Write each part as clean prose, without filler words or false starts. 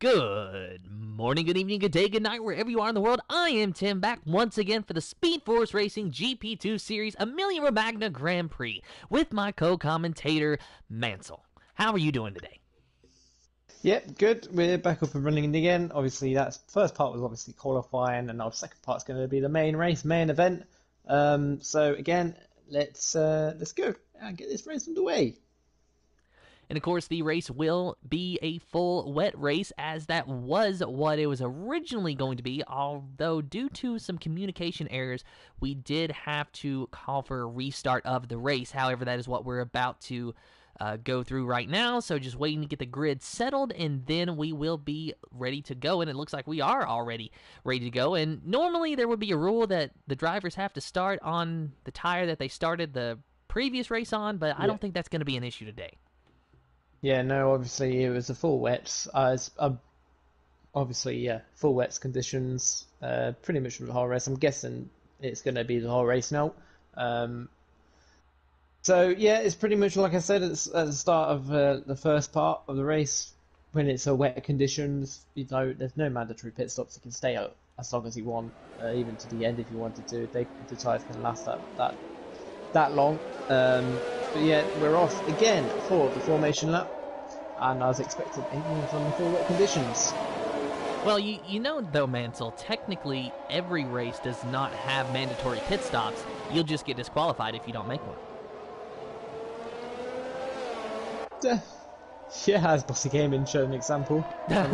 Good morning, good evening, good day, good night, wherever you are in the world. I am Tim, back once again for the Speed Force Racing GP2 Series Imola Magna Grand Prix with my co-commentator, Mansell. How are you doing today? Yep, good. We're back up and running again. Obviously, that first part was obviously qualifying, and our second part's going to be the main race, main event. So again, let's go and get this race underway. And of course, the race will be a full wet race, as that was what it was originally going to be, although due to some communication errors, we did have to call for a restart of the race. However, that is what we're about to go through right now, so just waiting to get the grid settled, and then we will be ready to go, and it looks like we are already ready to go. And normally there would be a rule that the drivers have to start on the tire that they started the previous race on, but I don't think that's going to be an issue today. Yeah, no, obviously it was a full wets. Full wets conditions, pretty much for the whole race. I'm guessing it's going to be the whole race now. So yeah, it's pretty much like I said at the start of the first part of the race. When it's a wet conditions, there's no mandatory pit stops. You can stay out as long as you want, even to the end if you wanted to. The tyres can last that long. But yeah, we're off again for the formation lap, and I was expecting 8 minutes on the full wet conditions. Well, you know though, Mansell, technically every race does not have mandatory pit stops. You'll just get disqualified if you don't make one. Yeah, as Bossy Gaming showed an example. That's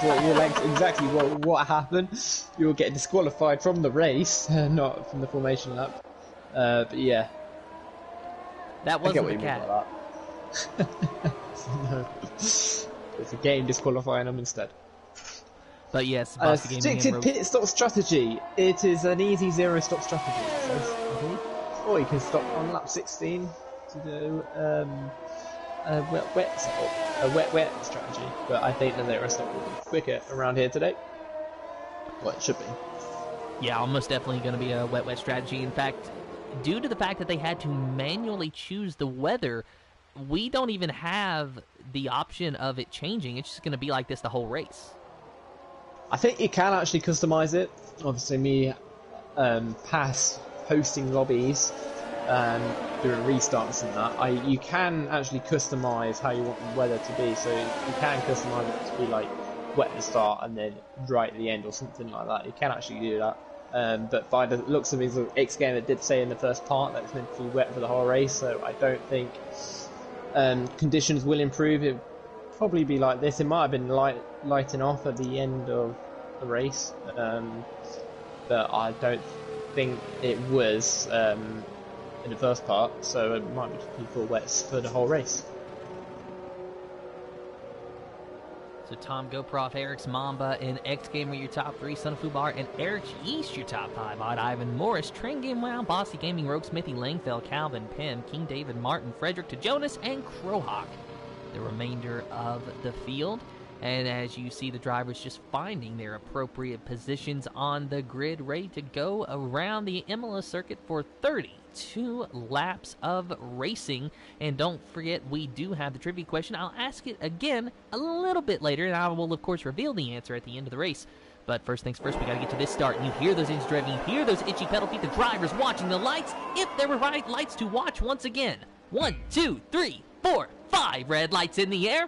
what exactly what happened. You will get disqualified from the race, not from the formation lap. But yeah, that wasn't the cat. No. It's a game disqualifying them instead. But yes, restricted pit stop strategy. It is an easy zero stop strategy. Or you can stop on lap 16 to do a wet strategy. But I think the zero stop will be quicker around here today. Well, it should be. Yeah, almost definitely going to be a wet strategy. In fact, due to the fact that they had to manually choose the weather, we don't even have the option of it changing. It's just going to be like this the whole race. I think you can actually customize it. Obviously, me past hosting lobbies doing restarts and that, you can actually customize how you want the weather to be. So you can customize it to be like wet at the start and then dry at the end or something like that. You can actually do that. But by the looks of his X game, it did say in the first part that it's meant to be wet for the whole race. So I don't think conditions will improve. It probably be like this. It might have been lighting off at the end of the race, but I don't think it was in the first part, so it might be full wets for the whole race. So Tom Goproff, Eric's Mamba, and X Gamer your top 3, Son of Fubar, and Eric East your top 5, Odd Ivan Morris, Train Game Wow, Bossy Gaming, Rogue Smithy, Langfell, Calvin, Penn, King David, Martin, Frederick to Jonas, and Crowhawk. The remainder of the field. And as you see, the drivers just finding their appropriate positions on the grid, ready to go around the Imola circuit for 32 laps of racing. And don't forget, we do have the trivia question. I'll ask it again a little bit later, and I will, of course, reveal the answer at the end of the race. But first things first, we got to get to this start. And you hear those engines driving, you hear those itchy pedal feet, the drivers watching the lights. If there were right lights to watch once again. 1, 2, 3, 4, 5 red lights in the air.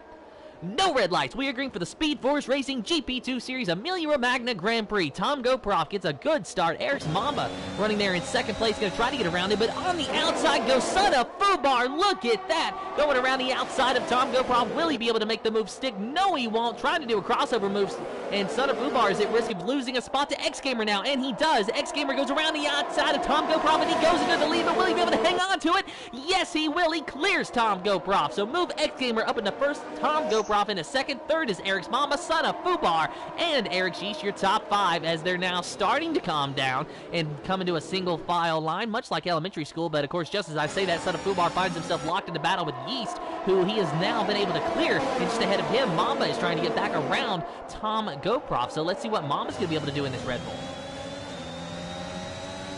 No red lights. We are green for the Speed Force Racing GP2 Series Imola Magna Grand Prix. Tom Goproff gets a good start. Eric's Mamba running there in second place, going to try to get around it, but on the outside goes Son of Fubar. Look at that. Going around the outside of Tom Goproff. Will he be able to make the move stick? No, he won't. Trying to do a crossover move, and Son of Fubar is at risk of losing a spot to X Gamer now, and he does. X Gamer goes around the outside of Tom Goproff, and he goes into the lead, but will he be able to hang on to it? Yes, he will. He clears Tom Goproff. So move X Gamer up in the first, Tom Goproff in a second. Third is Eric's Mama, Son of Fubar, and Eric Sheesh, your top 5, as they're now starting to calm down and come into a single file line, much like elementary school. But of course, just as I say that, Son of Fubar finds himself locked into battle with Yeast, who he has now been able to clear, and just ahead of him, Mamba is trying to get back around Tom Goproff. So let's see what Mamba's going to be able to do in this Red Bull.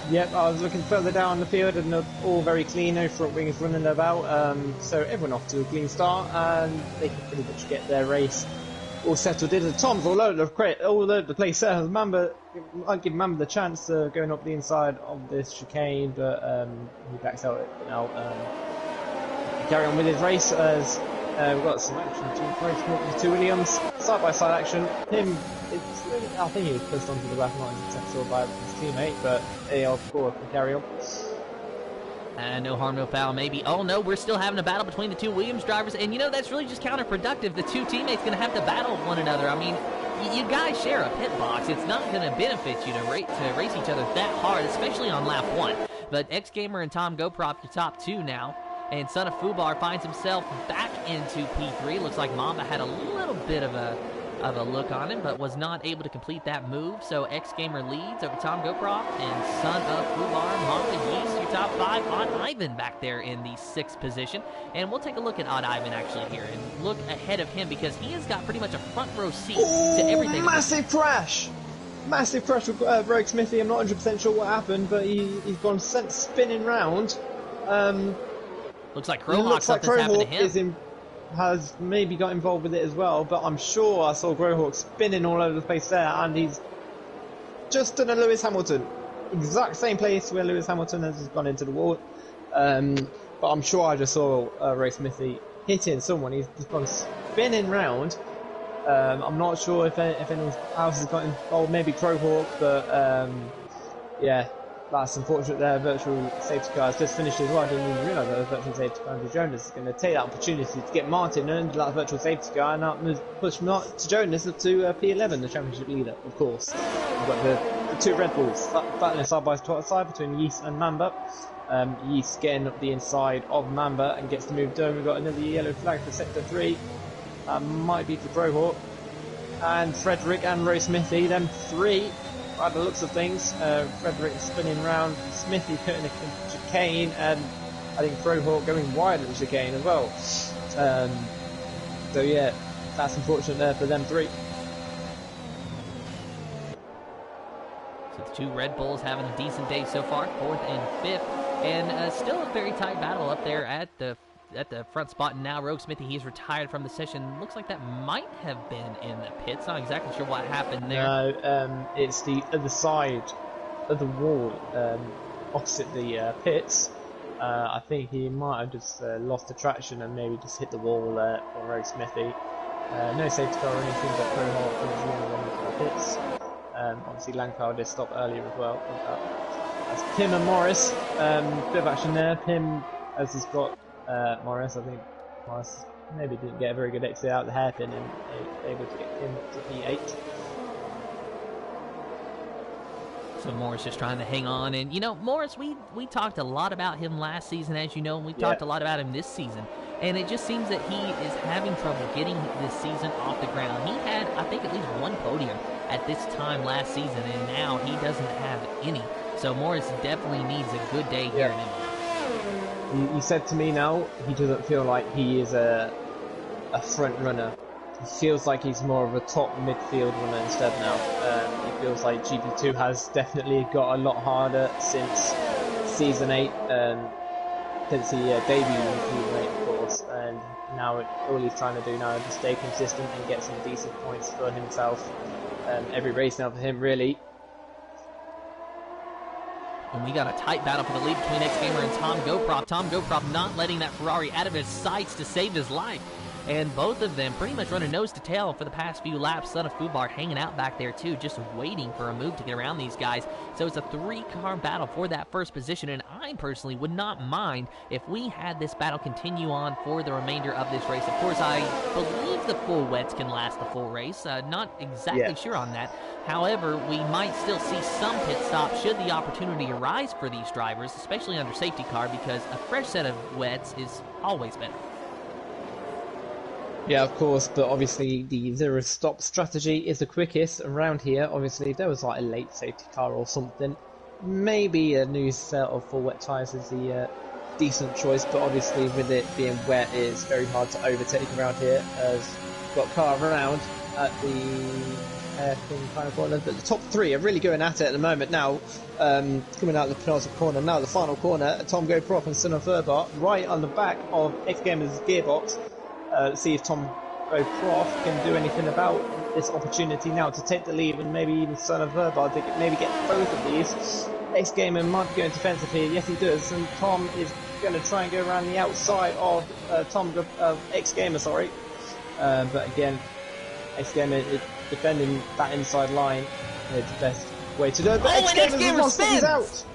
Yep, I was looking further down the field and they're all very clean, no front wings running about, so everyone off to a clean start and they can pretty much get their race all settled in. Tom's all over the place there. Mamba, I'd give Mamba the chance going up the inside of this chicane, but he backs out now. Carry on with his race as we've got some action between the two Williams, side by side action. I think he was pushed onto the back, not 100% sure by his teammate, but of course can carry on. And no harm, no foul, maybe. Oh no, we're still having a battle between the two Williams drivers, and you know, that's really just counterproductive. The two teammates going to have to battle one another. I mean, you guys share a pit box. It's not going to benefit you to race each other that hard, especially on lap 1. But X Gamer and Tom GoProp, your top 2 now. And Son of Fubar finds himself back into P3. Looks like Mamba had a little bit of a look on him, but was not able to complete that move. So X Gamer leads over Tom GoProp and Son of Fubar. Mamba Yeast, your top 5. Odd Ivan back there in the 6th position. And we'll take a look at Odd Ivan actually here and look ahead of him because he has got pretty much a front row seat to everything. Massive crash! Massive crash with Rogue Smithy. I'm not 100% sure what happened, but he's gone sent spinning round. Looks like Crowhawk, something's happened to him. Has maybe got involved with it as well, but I'm sure I saw Crowhawk spinning all over the place there, and he's just done a Lewis Hamilton. Exact same place where Lewis Hamilton has gone into the wall. But I'm sure I just saw Ray Smithy hitting someone. He's gone spinning round. I'm not sure if anyone else has got involved, maybe Crowhawk, but yeah. That's unfortunate there. Virtual safety car has just finished as well. I didn't even realise that was virtual safety car. And Jonas is going to take that opportunity to get Martin under that virtual safety car and now push Jonas up to P11, the championship leader, of course. We've got the two Red Bulls battling side by side between Yeast and Mamba. Yeast getting up the inside of Mamba and gets the move done. We've got another yellow flag for Sector 3. Might be for Crowhawk. And Frederick and Roy Smithy, them 3. By the looks of things, Frederick spinning round, Smithy putting a chicane, and I think Crowhawk going wide at the chicane as well. So yeah, that's unfortunate there for them 3. So the two Red Bulls having a decent day so far, 4th and 5th, and still a very tight battle up there at the front spot. And now Rogue Smithy, he's retired from the session. Looks like that might have been in the pits. Not exactly sure what happened there. No, it's the other side of the wall, opposite the pits. I think he might have just lost the traction and maybe just hit the wall for Rogue Smithy. No safety car or anything, but Crowhawk was the only one into the pits. Obviously Langpower did stop earlier as well. That's Pim and Morris. Bit of action there. Pim, as he's got Morris, I think Morris maybe didn't get a very good exit out of the hairpin and able to get him to P8. So Morris just trying to hang on, and you know, Morris, we talked a lot about him last season, as you know, and we talked a lot about him this season, and it just seems that he is having trouble getting this season off the ground. He had, I think, at least 1 podium at this time last season, and now he doesn't have any. So Morris definitely needs a good day here in Imola. He said to me now he doesn't feel like he is a front runner. He feels like he's more of a top midfield runner instead now. He feels like GP2 has definitely got a lot harder since Season 8, since he debuted in Season 8 of course, and now all he's trying to do now is just stay consistent and get some decent points for himself. Every race now for him really. And we got a tight battle for the lead between X Gamer and Tom GoProp. Tom GoProp not letting that Ferrari out of his sights to save his life. And both of them pretty much running nose to tail for the past few laps. Son of Fubar hanging out back there too, just waiting for a move to get around these guys. So it's a 3-car battle for that first position, and I personally would not mind if we had this battle continue on for the remainder of this race. Of course, I believe the full wets can last the full race. Not exactly sure on that. However, we might still see some pit stops should the opportunity arise for these drivers, especially under safety car, because a fresh set of wets is always better. Yeah, of course, but obviously the zero stop strategy is the quickest around here. Obviously, if there was like a late safety car or something, maybe a new set of full wet tyres is the decent choice, but obviously with it being wet, it's very hard to overtake around here, as we've got a car around at the final corner. But the top 3 are really going at it at the moment now, coming out of the penultimate corner. Now the final corner, Tom GoProp and Son of Fubar right on the back of X Gamer's gearbox. Let's see if Tom Prof can do anything about this opportunity now to take the lead and maybe even Son of Verbar to maybe get both of these. X Gamer might be going defensive here. Yes, he does. And Tom is going to try and go around the outside of X Gamer, sorry. But again, X Gamer is defending that inside line. It's the best way to do it. But X Gamer spins out.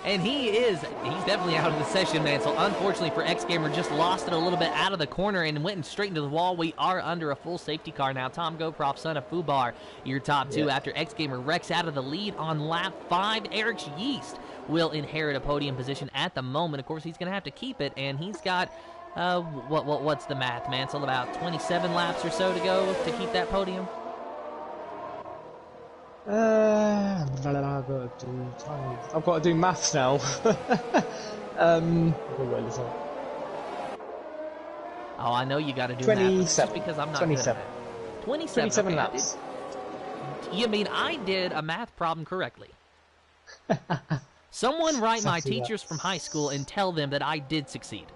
And he's definitely out of the session, man. So unfortunately for X Gamer, just lost it a little bit out of the corner and went straight into the wall. We are under a full safety car now. Tom Goprof, son of Fubar, your top two after X Gamer wrecks out of the lead on lap 5. Eric Yeast will inherit a podium position at the moment. Of course, he's going to have to keep it, and he's got what's the math, man? So about 27 laps or so to go to keep that podium. I've got to do maths now. Oh, I know you got to do 27. Math. Just because I'm not 27. 27 laps. You mean I did a math problem correctly? Someone write my teachers from high school and tell them that I did succeed.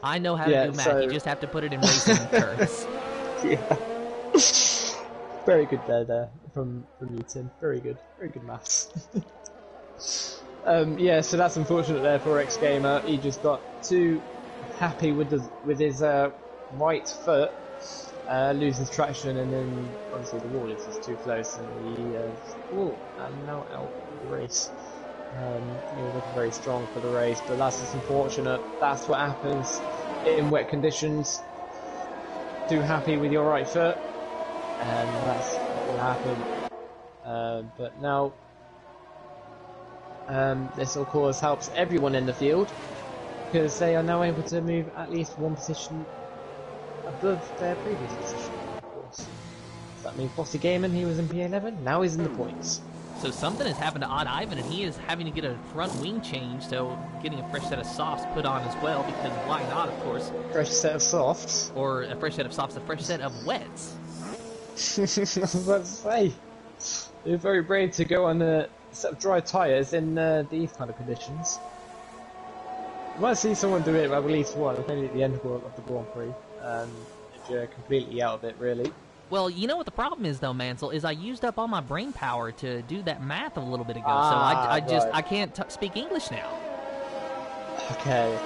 I know how to do math. You just have to put it in racing terms. Yeah. Very good there from you, Tim. Very good maths. Yeah, so that's unfortunate there for X Gamer. He just got too happy with his right foot, loses traction, and then obviously the wall is just too close, and he and now out of the race. He was looking very strong for the race, but that's just unfortunate. That's what happens in wet conditions. Too happy with your right foot, and that's what will happen. But now, this of course helps everyone in the field, because they are now able to move at least one position above their previous position, of course. Does that mean Bossy Gaiman, he was in P11, now he's in the points. So something has happened to Odd Ivan, and he is having to get a front wing change, so getting a fresh set of softs put on as well, because why not, of course. Fresh set of softs? Or a fresh set of softs, a fresh set of wets. I was about to say, you're very brave to go on a set of dry tyres in these kind of conditions. You might see someone do it, I believe, maybe at the end of the Grand Prix, if you're completely out of it, really. Well, you know what the problem is, though, Mansell, is I used up all my brain power to do that math a little bit ago, so I can't speak English now. Okay,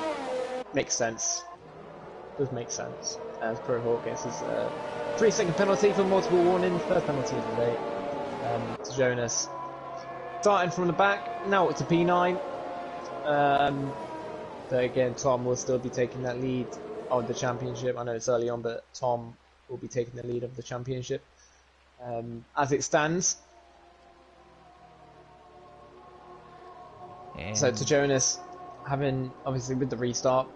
makes sense. Does make sense. As Pro Hawk gets his 3-second penalty for multiple warnings, first penalty of the day to Jonas. Starting from the back, now it's a P9. But again, Tom will still be taking that lead of the championship. I know it's early on, but Tom will be taking the lead of the championship as it stands. And so to Jonas, having obviously with the restart,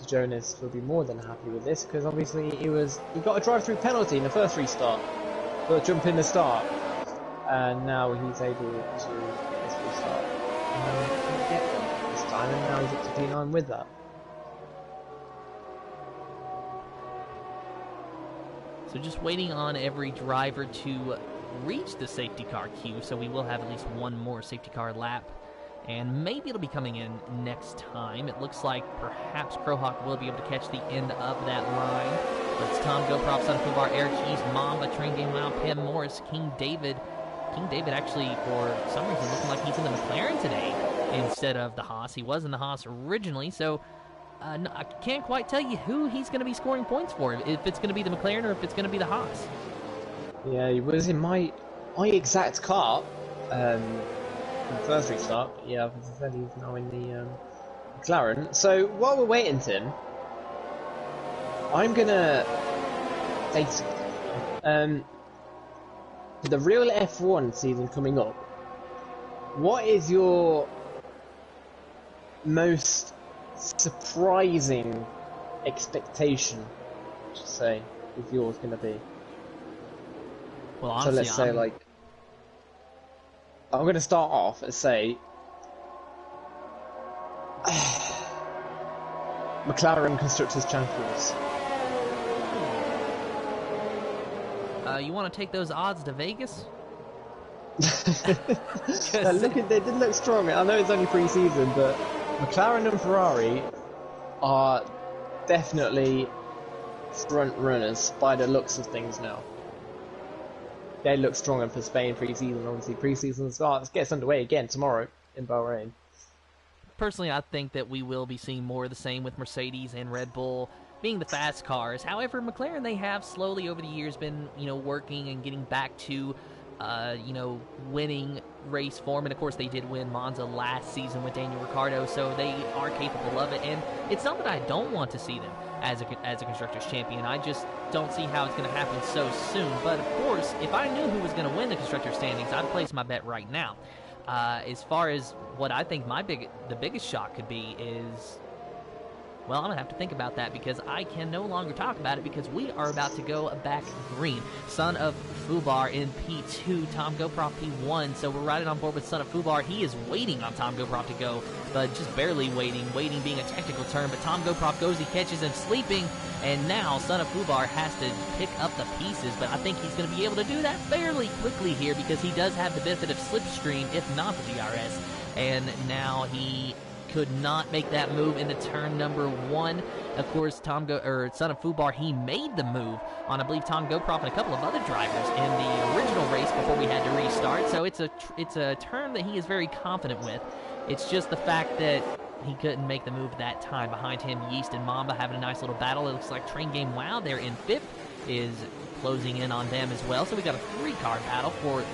Jonas will be more than happy with this, because obviously he got a drive-through penalty in the first restart for jump in the start, and now he's able to get this restart and get them this time, and now he's up to P9 with that. So just waiting on every driver to reach the safety car queue, so we will have at least one more safety car lap. And maybe it'll be coming in next time. It looks like perhaps Crowhawk will be able to catch the end of that line. But it's Tom Goprof, Son of Fubar, Eric Cheese, Mamba, Train Game Wow, Pim Morris, King David. King David actually, for some reason, looking like he's in the McLaren today instead of the Haas. He was in the Haas originally, so no, I can't quite tell you who he's going to be scoring points for, if it's going to be the McLaren or if it's going to be the Haas. Yeah, he was in my exact car in the first restart. Yeah, as I said, he's now in the McLaren. So while we're waiting, Tim, I'm going to say something. For the real F1 season coming up, what is your most surprising expectation, I should say, is yours going to be? Well, honestly, so let's say, I'm going to start off and say McLaren Constructors Champions. You want to take those odds to Vegas? They did look strong. I know it's only pre-season, but McLaren and Ferrari are definitely front runners by the looks of things now. They look stronger for Spain pre-season. Obviously, pre-season gets underway again tomorrow in Bahrain. Personally, I think that we will be seeing more of the same with Mercedes and Red Bull being the fast cars. However, McLaren, they have slowly over the years been, working and getting back to, winning race form. And of course, they did win Monza last season with Daniel Ricciardo, so they are capable of it. And it's not that I don't want to see them as a Constructors champion. I just don't see how it's going to happen so soon. But of course, if I knew who was going to win the Constructors standings, I'd place my bet right now. As far as what I think the biggest shock could be is, well, I'm going to have to think about that because I can no longer talk about it because we are about to go back green. Son of Fubar in P2, Tom Goproff P1, so we're riding on board with Son of Fubar. He is waiting on Tom Goproff to go, but just barely waiting being a technical term, but Tom Goproff goes, he catches him sleeping, and now Son of Fubar has to pick up the pieces, but I think he's going to be able to do that fairly quickly here because he does have the benefit of slipstream, if not the DRS, and now he could not make that move into turn number 1. Of course, Son of Fubar, he made the move on, I believe, Tom Goproff and a couple of other drivers in the original race before we had to restart. So it's a turn that he is very confident with. It's just the fact that he couldn't make the move that time. Behind him, Yeast and Mamba having a nice little battle. It looks like Train Game Wow, they're in 5th, is closing in on them as well. So we got a 3-car battle for the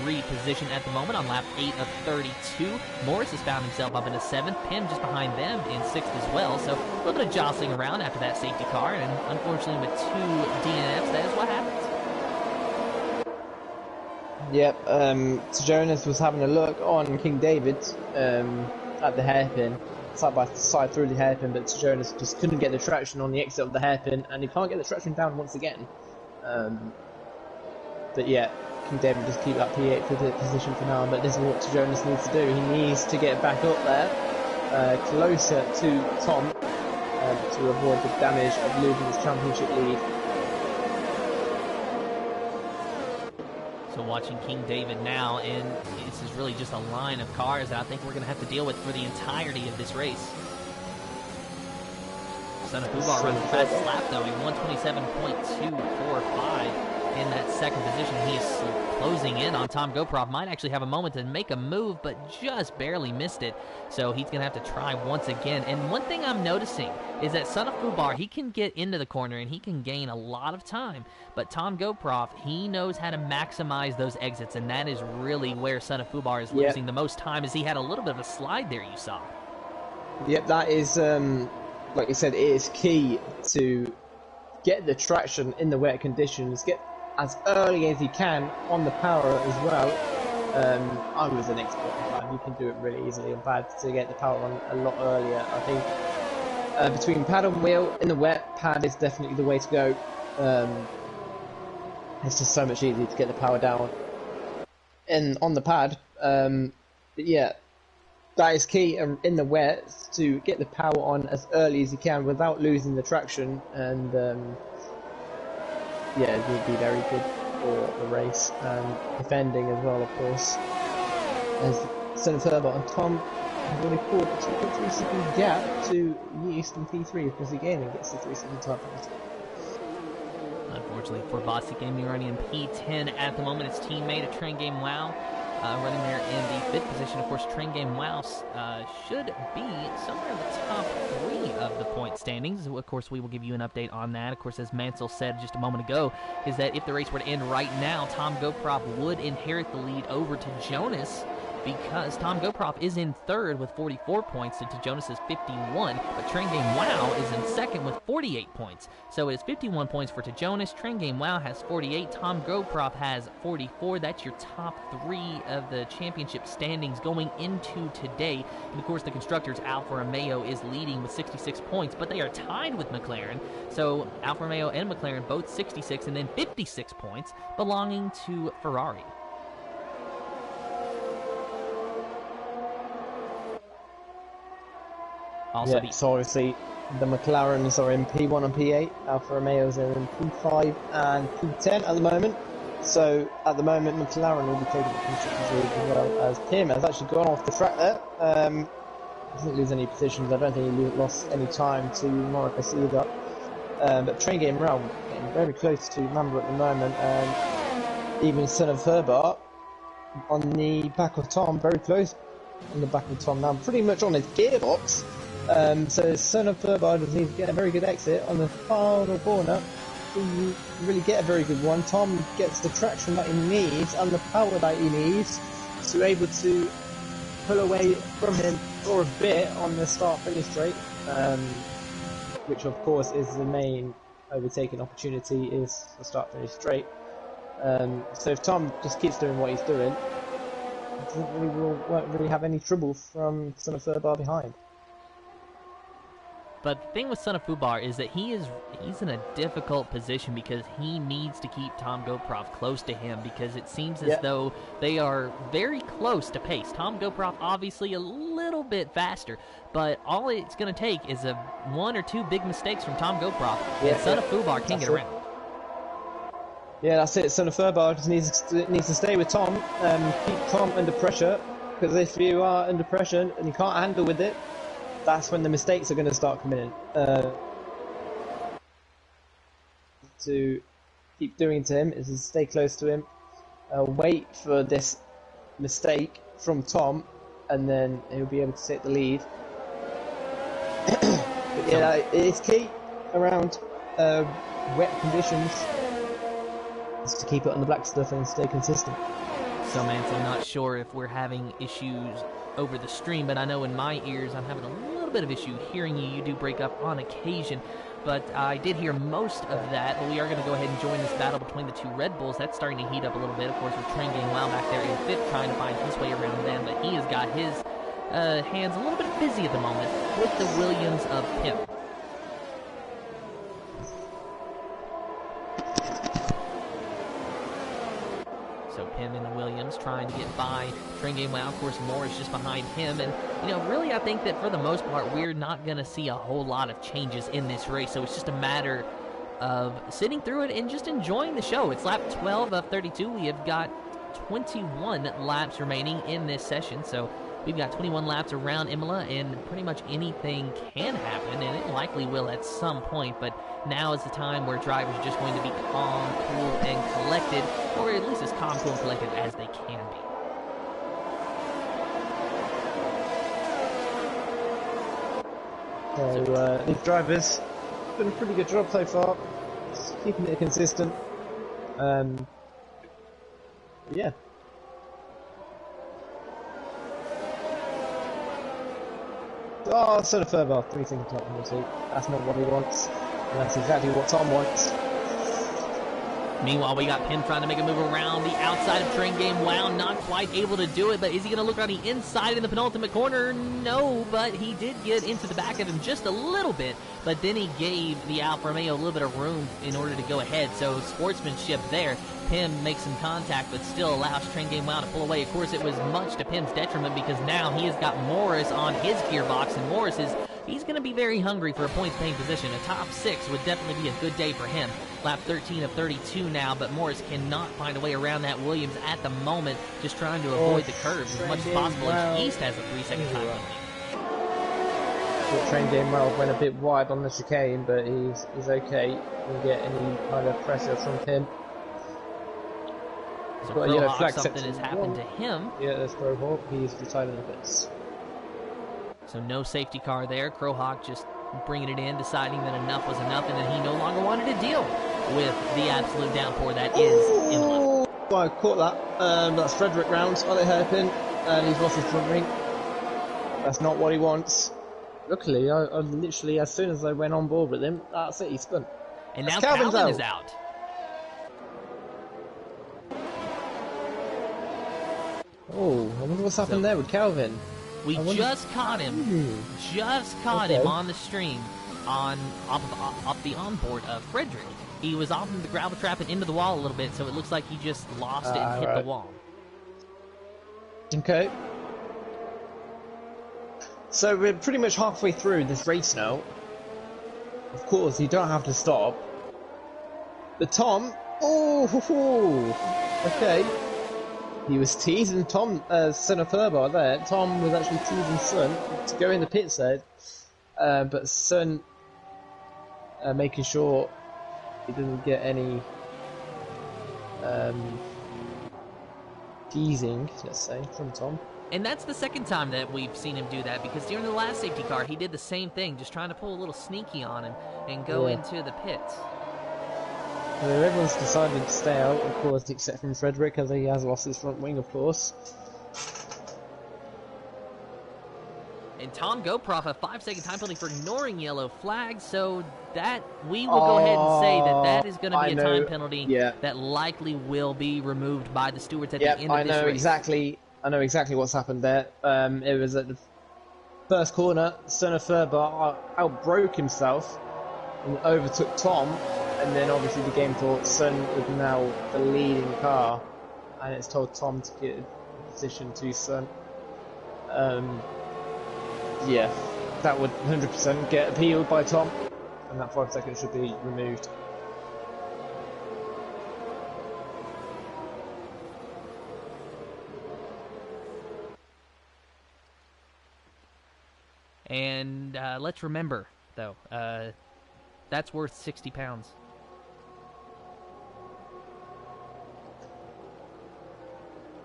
P3 position at the moment on lap 8 of 32. Morris has found himself up into 7th. Pim just behind them in 6th as well. So a little bit of jostling around after that safety car. And unfortunately with 2 DNFs, that is what happens. Yep, Jonas was having a look on King David at the hairpin. Side by side through the hairpin, but Jonas just couldn't get the traction on the exit of the hairpin, and he can't get the traction down once again. But yeah, King David just keep that P8 position for now, but this is what Jonas needs to do. He needs to get back up there, closer to Tom, to avoid the damage of losing his championship lead. So watching King David now, and this is really just a line of cars that I think we're going to have to deal with for the entirety of this race. Son of Fubar runs the fastest lap though, a 127.245 in that second position. He is closing in on Tom Goproff. Might actually have a moment to make a move, but just barely missed it. So he's going to have to try once again. And one thing I'm noticing is that Son of Fubar, he can get into the corner and he can gain a lot of time. But Tom Goproff, he knows how to maximize those exits, and that is really where Son of Fubar is losing the most time, as he had a little bit of a slide there, you saw. Yep, that is, like you said, it is key to get the traction in the wet conditions, get as early as you can on the power as well. I was an expert on that. You can do it really easily and bad to get the power on a lot earlier. I think between pad and wheel in the wet, pad is definitely the way to go. It's just so much easier to get the power down and on the pad. But yeah, that is key in the wet to get the power on as early as you can without losing the traction, and yeah, it would be very good for the race and defending as well, of course. As Senator Herbert and Tom have already caught a 2.3 second gap to Yeast in P3 because he again gets the 3-second time penalty. Unfortunately for Bossy Gaming, running in P10 at the moment. His teammate at Train Game Wow running there in the 5th position. Of course, Train Game Wow should be somewhere in the top 3 of the point standings. Of course, we will give you an update on that. Of course, as Mansell said just a moment ago, is that if the race were to end right now, Tom Goproff would inherit the lead over to Jonas, because Tom Goproff is in 3rd with 44 points to Jonas's 51, but Train Game Wow is in 2nd with 48 points. So it is 51 points for Jonas. Train Game Wow has 48. Tom Goproff has 44. That's your top 3 of the championship standings going into today. And of course, the constructors, Alfa Romeo is leading with 66 points, but they are tied with McLaren. So Alfa Romeo and McLaren both 66, and then 56 points belonging to Ferrari. Also so obviously the McLarens are in P1 and P8, Alfa Romeos are in P5 and P10 at the moment. So at the moment McLaren will be taking the constructors lead as well, as Tim has actually gone off the track there. doesn't lose any positions. I don't think he lost any time to Morris either. But train game round, getting very close to Mamba at the moment, and even Son of Herbart on the back of Tom, very close on the back of Tom now, pretty much on his gearbox. So Son of Herbart does need to get a very good exit on the final corner. You really get a very good one. Tom gets the traction that he needs and the power that he needs to be able to pull away from him for a bit on the start-finish straight, which of course is the main overtaking opportunity, is the start-finish straight. So if Tom just keeps doing what he's doing, won't really have any trouble from Son of Herbart behind. But the thing with Son of Fubar is that he's in a difficult position because he needs to keep Tom Goproff close to him, because it seems as though they are very close to pace. Tom Goproff obviously a little bit faster, but all it's going to take is one or two big mistakes from Tom Goproff, and Son of Fubar can get around. Yeah, that's it. Son of Herbart just needs to stay with Tom, keep Tom under pressure, because if you are under pressure and you can't handle with it, that's when the mistakes are going to start coming in. To keep doing to him is to stay close to him, wait for this mistake from Tom, and then he'll be able to take the lead. But yeah, it's key around wet conditions is to keep it on the black stuff and stay consistent. So, Mance, I'm not sure if we're having issues over the stream, but I know in my ears I'm having a little bit of issue hearing you. You do break up on occasion, but I did hear most of that. But we are going to go ahead and join this battle between the two Red Bulls. That's starting to heat up a little bit. Of course, with Train Game Wow back there in fifth, trying to find his way around them, but he has got his hands a little bit busy at the moment with the Williams of Pimp. So Pim and Williams trying to get by Train Game Wow. Of course, Morris just behind him. And, really I think that for the most part, we're not going to see a whole lot of changes in this race. So it's just a matter of sitting through it and just enjoying the show. It's lap 12 of 32. We have got 21 laps remaining in this session. So we've got 21 laps around Imola, and pretty much anything can happen, and it likely will at some point. But now is the time where drivers are just going to be calm, cool, and collected, or at least as calm, cool, and collected as they can be. So these drivers have done a pretty good job so far, just keeping it consistent. Yeah. Oh, Son of Herbart, 3 seconds top penalty. That's not what he wants, and that's exactly what Tom wants. Meanwhile, we got Pim trying to make a move around the outside of Train Game Wow, not quite able to do it, but is he going to look around the inside in the penultimate corner? No, but he did get into the back of him just a little bit, but then he gave the Alfa Romeo a little bit of room in order to go ahead, so sportsmanship there. Pim makes some contact, but still allows Train Game Wow to pull away. Of course, it was much to Pim's detriment, because now he has got Morris on his gearbox, and Morris he's going to be very hungry for a points-paying position. A top 6 would definitely be a good day for him. Lap 13 of 32 now, but Morris cannot find a way around that Williams at the moment, just trying to avoid the curves as much as possible. And East has a 3-second time limit. Train Game Well went a bit wide on the chicane, but he's okay. He didn't get any kind of pressure from him. So Crowhawk, something has happened to him. Yeah, that's Crowhawk. He's retired in the pits. So no safety car there. Crowhawk just bringing it in, deciding that enough was enough, and that he no longer wanted to deal with the absolute downpour that is Imola. Oh, I caught that. That's Frederick round on the hairpin, and he's lost his front wing. That's not what he wants. Luckily, I literally, as soon as I went on board with him, that's it, he spun. And now Calvin is out. Oh, I wonder what's happened there with Calvin. We just caught him. Just caught him on the stream, off the onboard of Frederick. He was off of the gravel trap and into the wall a little bit, so it looks like he just lost it and hit the wall. Okay. So we're pretty much halfway through this race now. Of course, you don't have to stop. But Tom, okay. he was teasing Tom, Son of Furbar there. Tom was actually teasing Son to go in the pits there, but Son making sure he doesn't get any teasing, let's say, from Tom. And that's the second time that we've seen him do that, because during the last safety car, he did the same thing, just trying to pull a little sneaky on him and go into the pits. So everyone's decided to stay out, of course, except from Frederick, as he has lost his front wing, of course. And Tom Goproff, a 5-second time penalty for ignoring yellow flags, so that we will go ahead and say that that is going to be a time penalty that likely will be removed by the stewards at the end of this race. I know exactly what's happened there. It was at the first corner, Son of Furbar outbroke himself and overtook Tom, and then obviously the game thought Son is now the leading car, and it's told Tom to get in position to Son. Yeah, that would 100% get appealed by Tom, and that 5 seconds should be removed. And let's remember, though, that's worth 60 pounds.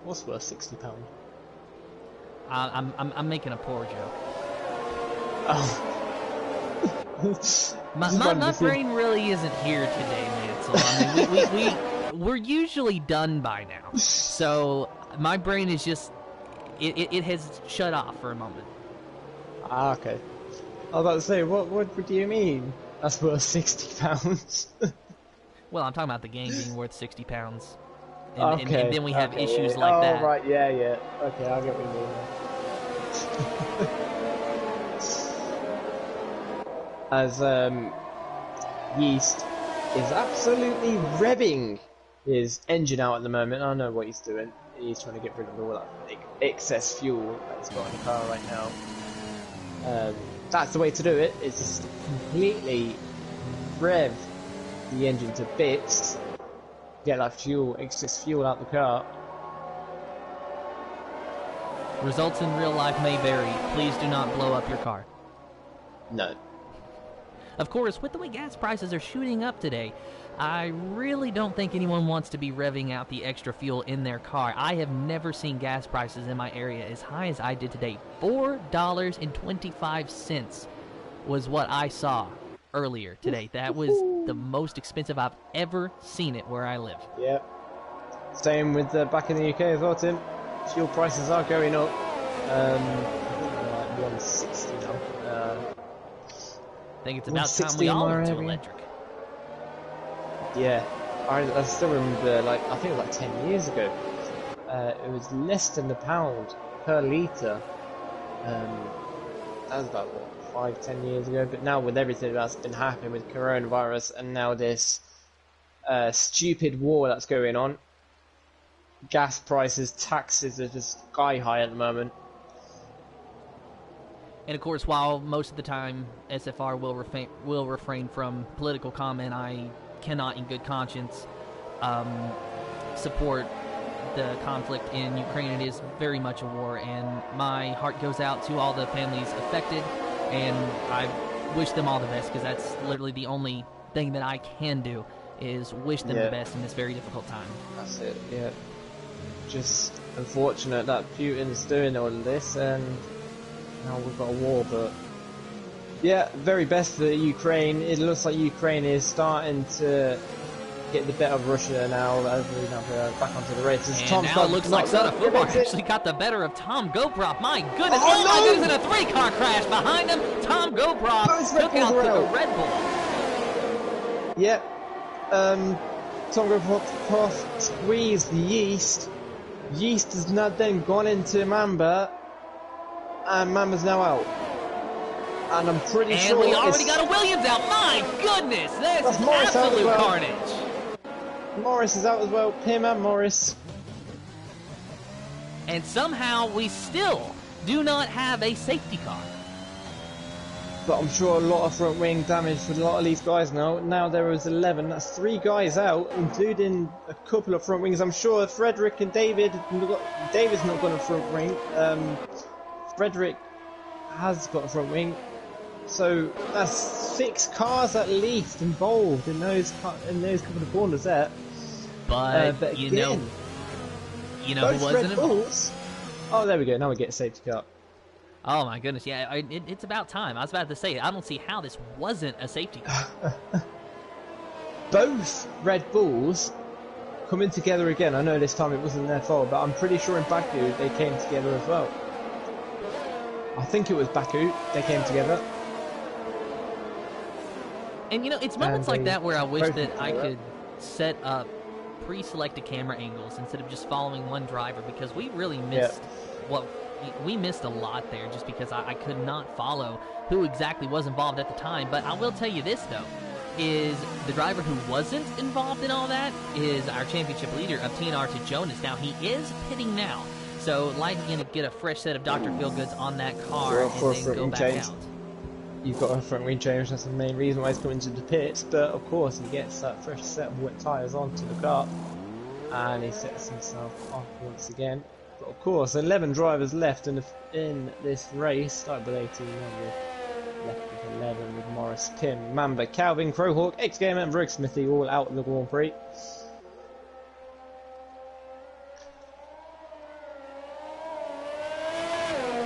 What's worth 60 pounds? I'm making a poor joke. Oh. my brain really isn't here today, Mansell. I mean, we're usually done by now, so my brain is just it has shut off for a moment. Ah, okay. I was about to say, what do you mean? That's worth 60 pounds. Well, I'm talking about the game being worth 60 pounds. And then we have issues like that. Oh, right, yeah. Okay, I get what you mean. As Yeast is absolutely revving his engine out at the moment. I know what he's doing. He's trying to get rid of all that excess fuel that he's got in the car right now. That's the way to do it, is just completely rev the engine to bits, get that excess fuel out the car. Results in real life may vary. Please do not blow up your car. No. Of course, with the way gas prices are shooting up today, I really don't think anyone wants to be revving out the extra fuel in their car. I have never seen gas prices in my area as high as I did today. $4.25 was what I saw earlier today. That was the most expensive I've ever seen it where I live. Yep. Same with back in the UK as well, Tim. Fuel prices are going up. I think they're like 160 now. I think it's about time we all went to electric. Yeah, I still remember, like, I think it was like 10 years ago, it was less than £1 per litre. That was about, what, 5-10 years ago, but now with everything that's been happening with coronavirus and now this stupid war that's going on, gas prices, taxes are just sky high at the moment. And of course, while most of the time SFR will refrain from political comment, I cannot in good conscience support the conflict in Ukraine. It is very much a war, and my heart goes out to all the families affected, and I wish them all the best, because that's literally the only thing that I can do, is wish them the best in this very difficult time. That's it, yeah. Just unfortunate that Putin's doing all of this, and now we've got a war, but yeah, very best for Ukraine. It looks like Ukraine is starting to get the better of Russia now, as we now back onto the races. And now it looks like Son of Furbar actually got the better of Tom Goproff. My goodness, oh my goodness, in a 3-car crash behind him. Tom Goproff took out the Red Bull. Yep. Tom Goproff squeezed the Yeast. Yeast has now then gone into Mamba, and Mamba's now out. And I'm pretty sure. And we already got a Williams out. My goodness, that's absolute carnage. Morris is out as well. Him and Morris. And somehow we still do not have a safety car. But I'm sure a lot of front wing damage for a lot of these guys now. Now there is 11. That's 3 guys out, including a couple of front wings. I'm sure Frederick and David. David's not got a front wing. Frederick has got a front wing. So that's 6 cars at least involved in those couple of corners there. But again, you know both who wasn't Red involved? Bulls. Oh, there we go. Now we get a safety car. Oh my goodness, yeah, it's about time. I was about to say, I don't see how this wasn't a safety car. Both Red Bulls coming together again. I know this time it wasn't their fault, but I'm pretty sure in Baku they came together as well. I think it was Baku they came together. And it's moments like that where I wish that I could set up pre-selected camera angles instead of just following one driver, because we really missed we missed a lot there just because I could not follow who exactly was involved at the time. But I will tell you this, though, is the driver who wasn't involved in all that is our championship leader of TNR to Jonas. Now, he is pitting now, so likely going to get a fresh set of Dr. Feelgoods on that car and then go back out. You've got a front wing change, that's the main reason why he's coming to the pits, but of course he gets that fresh set of wet tyres onto the car and he sets himself off once again. But of course, 11 drivers left in this race. Started with 18, left with 11 with Morris, Kim, Mamba, Calvin, Crowhawk, X-Gamer and Brooke Smithy all out in the Grand Prix.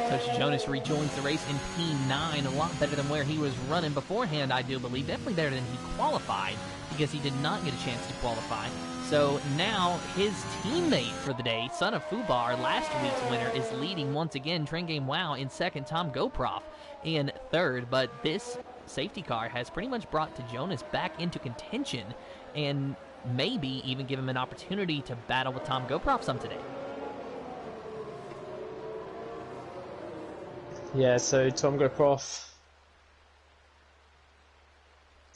So Jonas rejoins the race in P9, a lot better than where he was running beforehand, I do believe. Definitely better than he qualified, because he did not get a chance to qualify. So now his teammate for the day, Son of Fubar, last week's winner, is leading once again. Train Game Wow in second, Tom Goproff in third. But this safety car has pretty much brought to Jonas back into contention and maybe even give him an opportunity to battle with Tom Goproff some today. Yeah, so Tom Goproff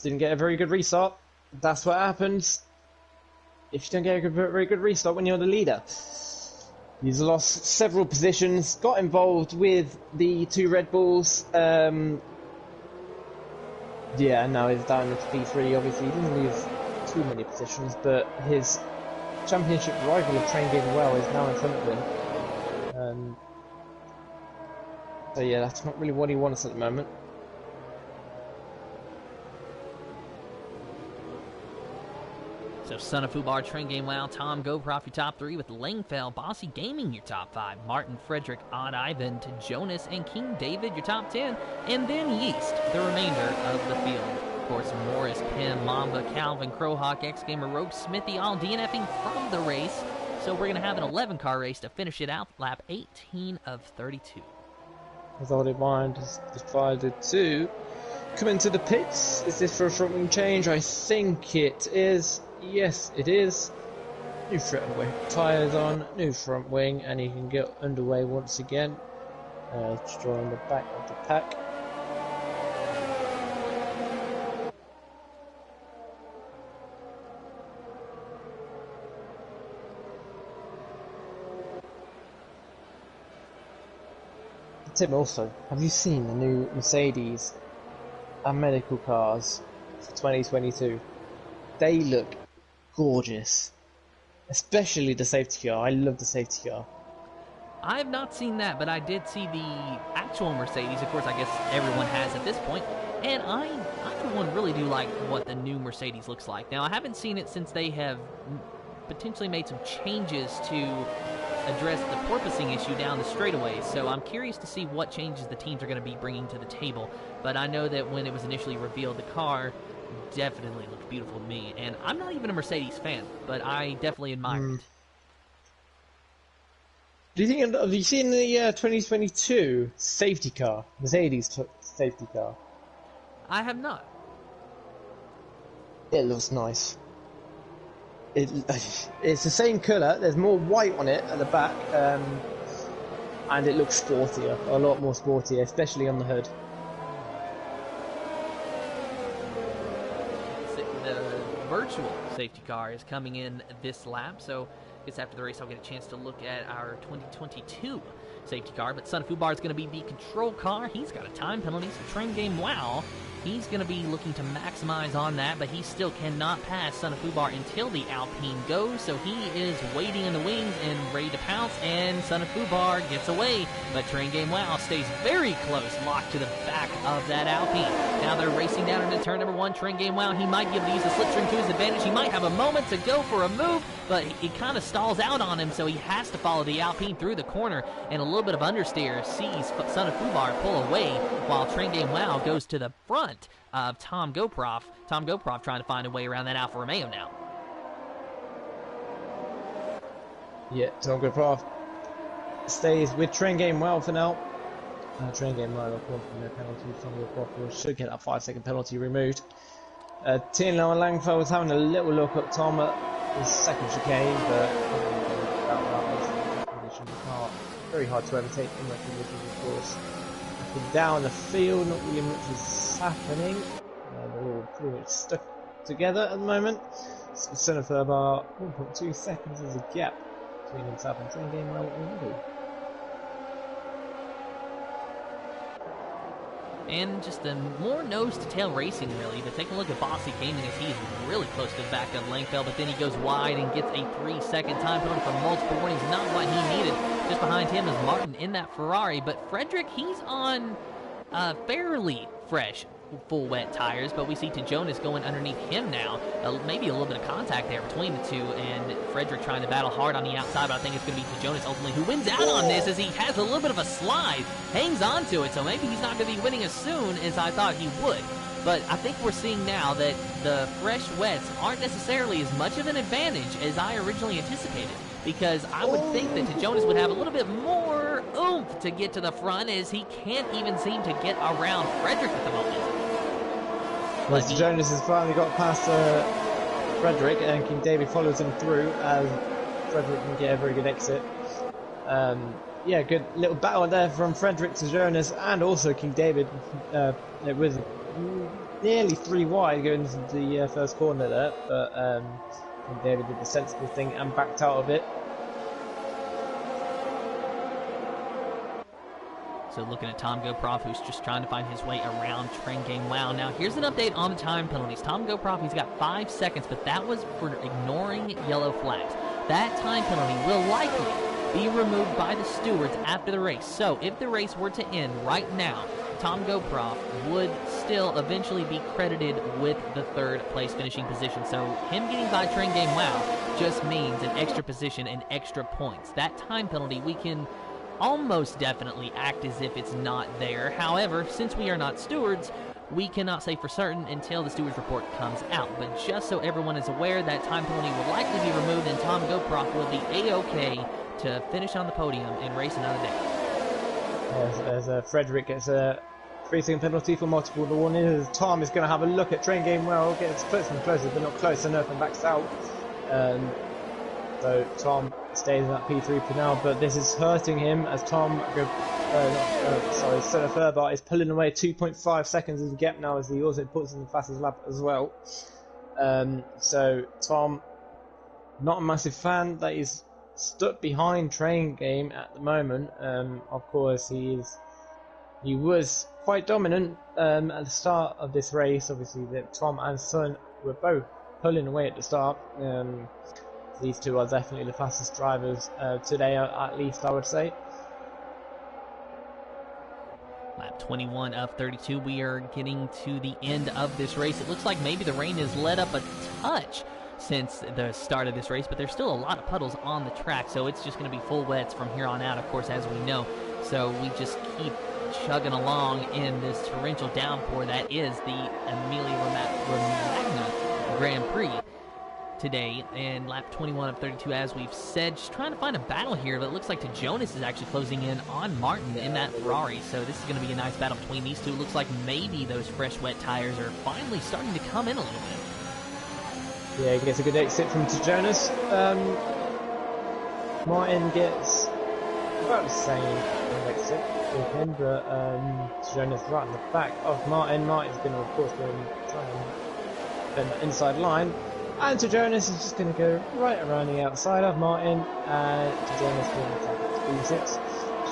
didn't get a very good restart. That's what happens if you don't get a very good restart when you're the leader. He's lost several positions, got involved with the 2 Red Bulls. Yeah, now he's down into P3. Obviously, he didn't lose too many positions, but his championship rival of Train Game Well is now in front of him. So yeah, that's not really what he wants at the moment. So Son of Fubar, Train Game Wow, Tom Goproff your top 3, with Langfell, Bossy Gaming your top 5, Martin, Frederick, Odd Ivan to Jonas, and King David your top 10, and then Yeast, the remainder of the field. Of course, Morris, Pim, Mamba, Calvin, Crowhawk, X-Gamer, Rogue, Smithy, all DNFing from the race. So we're going to have an 11-car race to finish it out, lap 18 of 32. As all in mind has decided to come into the pits. Is this for a front wing change? I think it is. Yes, it is. New front wing tyres on, new front wing, and he can get underway once again. To join the back of the pack. Tim, also, have you seen the new Mercedes and medical cars for 2022? They look gorgeous. Especially the safety car. I love the safety car. I have not seen that, but I did see the actual Mercedes. Of course, I guess everyone has at this point. And I for one, really do like what the new Mercedes looks like. Now, I haven't seen it since they have potentially made some changes to address the porpoising issue down the straightaways, so I'm curious to see what changes the teams are going to be bringing to the table. But I know that when it was initially revealed, the car definitely looked beautiful to me, and I'm not even a Mercedes fan, but I definitely admire it. Do you think, have you seen the 2022 safety car, Mercedes safety car? I have not. It looks nice. It's the same colour, there's more white on it at the back, and it looks sportier, a lot more sportier, especially on the hood. The virtual safety car is coming in this lap, so I guess after the race I'll get a chance to look at our 2022 safety car, but Son of Fubar is going to be the control car. He's got a time penalty, so Train Game Wow, he's going to be looking to maximize on that, but he still cannot pass Son of Fubar until the Alpine goes, so he is waiting in the wings and ready to pounce, and Son of Fubar gets away, but Train Game Wow stays very close, locked to the back of that Alpine. Now they're racing down into turn number 1. Train Game Wow, he might be able to use the slipstream to his advantage. He might have a moment to go for a move, but it kind of stalls out on him, so he has to follow the Alpine through the corner, and a little bit of understeer sees Son of Fubar pull away, while Train Game Wow goes to the front of Tom Goproff. Tom Goproff trying to find a way around that Alfa Romeo now. Yeah, Tom Goproff stays with Train Game Well for now. Train Game Well, of course, from their penalty. Tom Goproff should get that 5-second penalty removed. Tino Langfeld was having a little look at Tom at his second chicane, but very hard to overtake in that condition, of course. Down the field, not really much is happening. They're all pretty much stuck together at the moment. So for about 1.2 seconds is a gap between himself and Train Game Well already. And just a more nose-to-tail racing, really. But take a look at Bossy Gaming as he's really close to the back of Langfeld, but then he goes wide and gets a 3-second time penalty for multiple warnings. Not what he needed. Just behind him is Martin in that Ferrari, but Frederick, he's on fairly fresh full wet tires, but we see Jonas going underneath him now. Maybe a little bit of contact there between the two, and Frederick trying to battle hard on the outside, but I think it's going to be Jonas ultimately who wins out on this as he has a little bit of a slide, hangs on to it, so maybe he's not going to be winning as soon as I thought he would. But I think we're seeing now that the fresh wets aren't necessarily as much of an advantage as I originally anticipated, because I would think that Jonas would have a little bit more oomph to get to the front, as he can't even seem to get around Frederick at the moment. Well, Jonas has finally got past Frederick, and King David follows him through as Frederick can get a very good exit. Yeah, good little battle there from Frederick to Jonas, and also King David. It was nearly 3 wide going into the first corner there, but King David did the sensible thing and backed out of it. So looking at Tom Goproff, who's just trying to find his way around Train Game Wow. Now here's an update on the time penalties. Tom Goproff, he's got 5 seconds, but that was for ignoring yellow flags. That time penalty will likely be removed by the stewards after the race. So if the race were to end right now, Tom Goproff would still eventually be credited with the 3rd place finishing position. So him getting by Train Game Wow just means an extra position and extra points. That time penalty, we can almost definitely act as if it's not there. However, since we are not stewards, we cannot say for certain until the stewards report comes out. But just so everyone is aware, that time penalty will likely be removed, and Tom Goproff will be A-OK to finish on the podium and race another day. As Frederick gets a 3-second penalty for multiple warnings, Tom is going to have a look at Train Game Well, gets closer and closer, but not close enough, and backs out. So Tom stays in that P3 for now, but this is hurting him as Son of Fubar is pulling away 2.5 seconds of the gap now, as he also puts in the fastest lap as well. So Tom, not a massive fan that he's stuck behind Train Game at the moment. Of course, he was quite dominant at the start of this race. Obviously, Tom and Son were both pulling away at the start. These two are definitely the fastest drivers today, at least I would say. Lap 21 of 32, we are getting to the end of this race. It looks like maybe the rain has let up a touch since the start of this race, but there's still a lot of puddles on the track, so it's just going to be full wets from here on out, of course, as we know. So we just keep chugging along in this torrential downpour that is the Magna Grand Prix today. And lap 21 of 32, as we've said, just trying to find a battle here, but it looks like Jonas is actually closing in on Martin in that Ferrari, so this is going to be a nice battle between these two. It looks like maybe those fresh wet tires are finally starting to come in a little bit. Yeah, he gets a good exit from Jonas. Martin gets about the same exit with him, but Jonas right in the back of Martin. Martin's going to, of course, go and try and bend the inside line. And Jonas is just going to go right around the outside of Martin, and Jonas will take it to P6.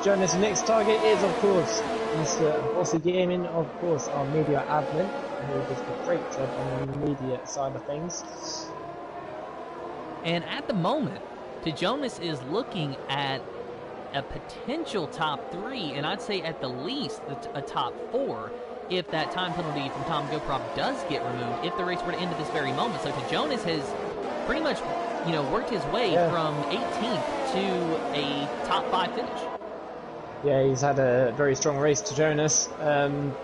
Jonas. The next target is, of course, Mr. Bossy Gaming, of course, our media admin, who does a great job on the media side of things. And at the moment, Jonas is looking at a potential top 3, and I'd say at the least a top 4, if that time penalty from Tom Goproff does get removed, if the race were to end at this very moment. So Jonas has pretty much, worked his way from 18th to a top 5 finish. Yeah, he's had a very strong race to Jonas. But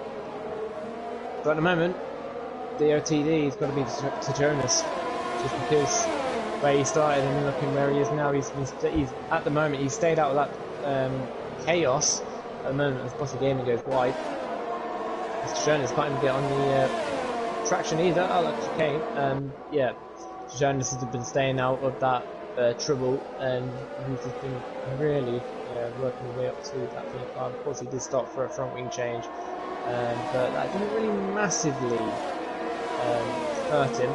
at the moment, the OTD is going to be to Jonas, just because where he started and looking where he is now. He's at the moment he's stayed out of that chaos. At the moment, as Bossy Gaming goes wide, Mr. Jonas can't even get on the traction either. Oh, that's okay. Yeah, Jonas has been staying out of that trouble, and he's just been really working his way up to that P5. Of course, he did stop for a front wing change, but that didn't really massively hurt him.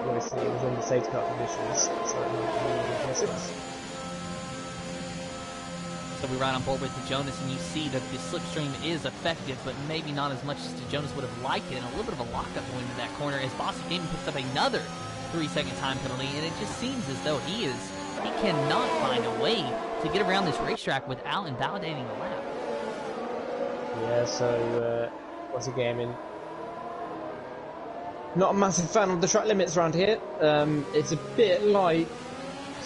Obviously, it was under safety car conditions, so it might be So we ride on board with Jonas, and you see that the slipstream is effective, but maybe not as much as Jonas would have liked it, and a little bit of a lockup going into that corner as Bossy Gaming picks up another 3-second time penalty, and it just seems as though he cannot find a way to get around this racetrack without invalidating a lap. Yeah, so Bossy Gaming, not a massive fan of the track limits around here. It's a bit like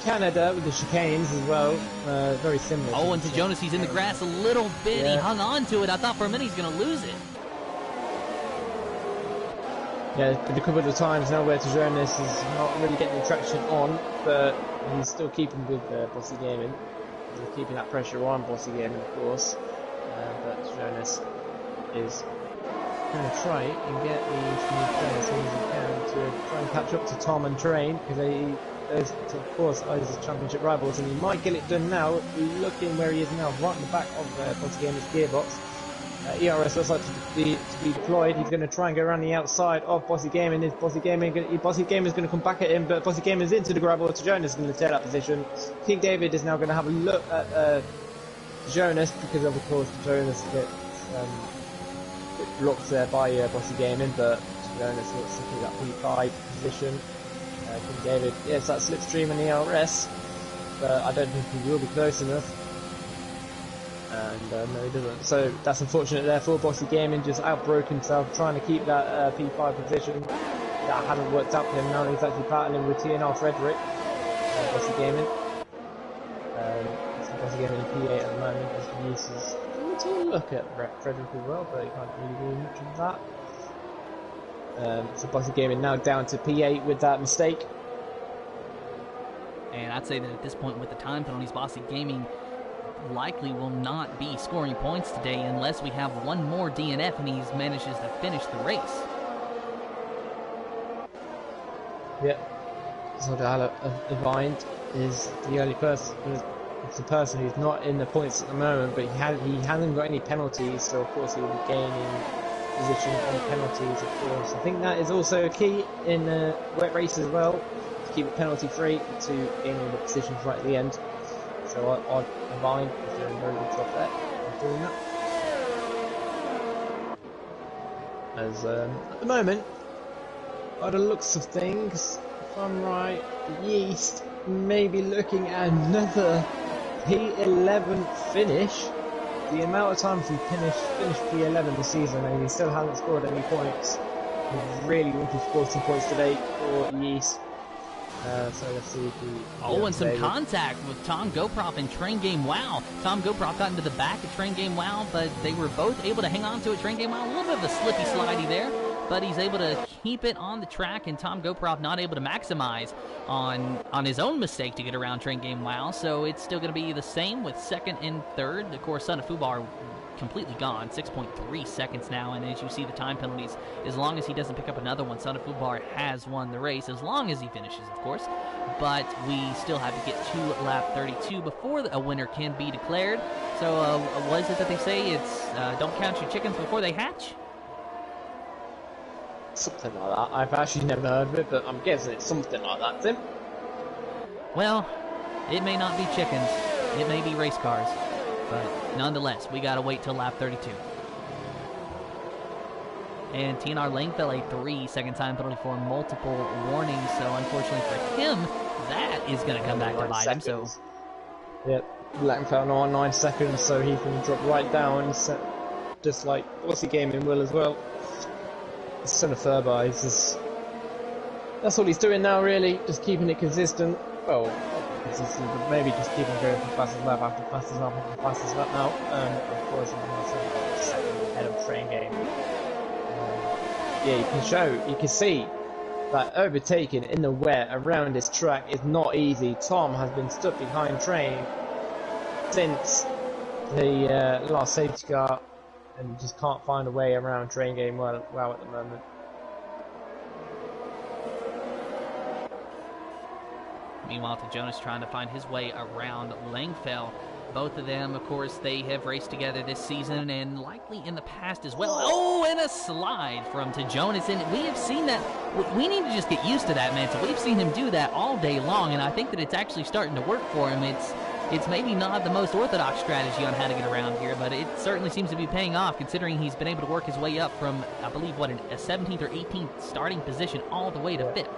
Canada with the chicanes as well. Very similar. Oh, and to Jonas, he's in the grass a little bit. Yeah. He hung on to it. I thought for a minute he's going to lose it. Yeah, a couple of times now where Jonas is not really getting the traction on, but he's still keeping with Bossy Gaming. He's keeping that pressure on Bossy Gaming, of course. But Jonas is going to try and get the smooth as soon as he can to try and catch up to Tom and Train, because there's, of course, his championship rivals, and he might get it done now. Looking where he is now, right in the back of Bossy Gaming's gearbox. ERS looks like to be deployed. He's going to try and go around the outside of Bossy Gaming. Bossy Gaming is going to come back at him, but Bossy Gaming is into the gravel. To Jonas is going to take that position. King David is now going to have a look at Jonas, because of course Jonas gets blocked there by Bossy Gaming, but Jonas looks to keep that P5 position. King David, yes, that slipstream in the ERS, but I don't think he will be close enough. And no, he doesn't. So that's unfortunate there for Bossy Gaming, just outbroke himself trying to keep that P5 position. That hadn't worked out for him. Now he's actually battling with TNR Frederick. Bossy Gaming. Bossy Gaming in P8 at the moment as he uses to look at Frederick as well, but he can't really do much of that. So Bossy Gaming now down to P8 with that mistake. And I'd say that at this point with the time penalties, Bossy Gaming likely will not be scoring points today unless we have one more DNF and he manages to finish the race. Yep. So the Vine is the only person. It's the person who's not in the points at the moment, but he hasn't got any penalties, so of course he will be gaining position on penalties. Of course, I think that is also a key in wet race as well, to keep it penalty free, to gaining the positions right at the end. So Vine is doing a very good job there of doing that. As at the moment, by the looks of things, if I'm right, the East may be looking at another P11 finish. The amount of times he finished P11 this season, and he still hasn't scored any points. He really wanted to score some points today for the East. So let's see if he... Oh, and some contact with Tom Goproff and Train Game Wow. Tom Goproff got into the back of Train Game Wow, but they were both able to hang on to it. Train Game Wow, a little bit of a slippy slidey there, but he's able to keep it on the track, and Tom Goproff not able to maximize on his own mistake to get around Train Game Wow. So it's still going to be the same with second and third. Of course, Son of Fubar completely gone, 6.3 seconds now, and as you see the time penalties, as long as he doesn't pick up another one, Son of Fubar has won the race, as long as he finishes, of course, but we still have to get to lap 32 before a winner can be declared. So what is it that they say? It's don't count your chickens before they hatch? Something like that. I've actually never heard of it, but I'm guessing it's something like that, Tim. Well, it may not be chickens, it may be race cars. But nonetheless, we got to wait till lap 32. And TNR Langfell a 3-second time penalty for multiple warnings. So unfortunately for him, that is going to come back to bite him. So, yep, Langfell on 9 seconds, so he can drop right down, just like what's the gaming will as well. Son of Furby, that's all he's doing now, really, just keeping it consistent. Well, not consistent, but maybe just keeping going for fastest lap after fastest lap after fastest lap now. Of course, he's second ahead of train game. Yeah, you can see that overtaking in the wet around this track is not easy. Tom has been stuck behind train since the last safety car and just can't find a way around train game well at the moment. Meanwhile, to Jonas trying to find his way around Langfell. Both of them, of course, they have raced together this season and likely in the past as well. Oh, and a slide from to Jonas, and we have seen that. We need to just get used to that, man. So we've seen him do that all day long, and I think that it's actually starting to work for him. It's maybe not the most orthodox strategy on how to get around here, but it certainly seems to be paying off considering he's been able to work his way up from, I believe, a 17th or 18th starting position all the way to 5th.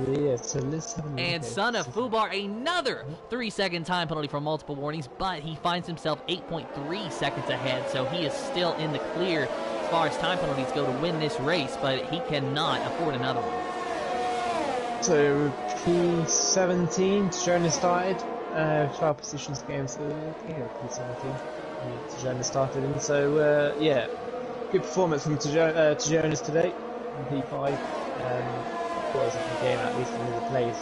Yeah, so let's have a look. And Son of Fubar, another 3-second time penalty for multiple warnings, but he finds himself 8.3 seconds ahead, so he is still in the clear as far as time penalties go to win this race, but he cannot afford another one. So P17, Jonas started, 12 positions games, P17, Jonas started, and so yeah, good performance from Jonas today in P5. Of course, if the game at least in the plays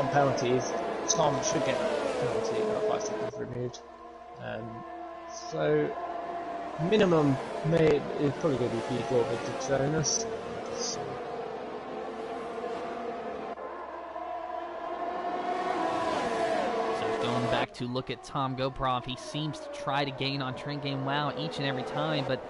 on penalties, Tom should get a penalty about 5 seconds removed. So minimum is probably going to be P4 with Jonas. Back to look at Tom Goproff, he seems to try to gain on Train Game Wow each and every time, but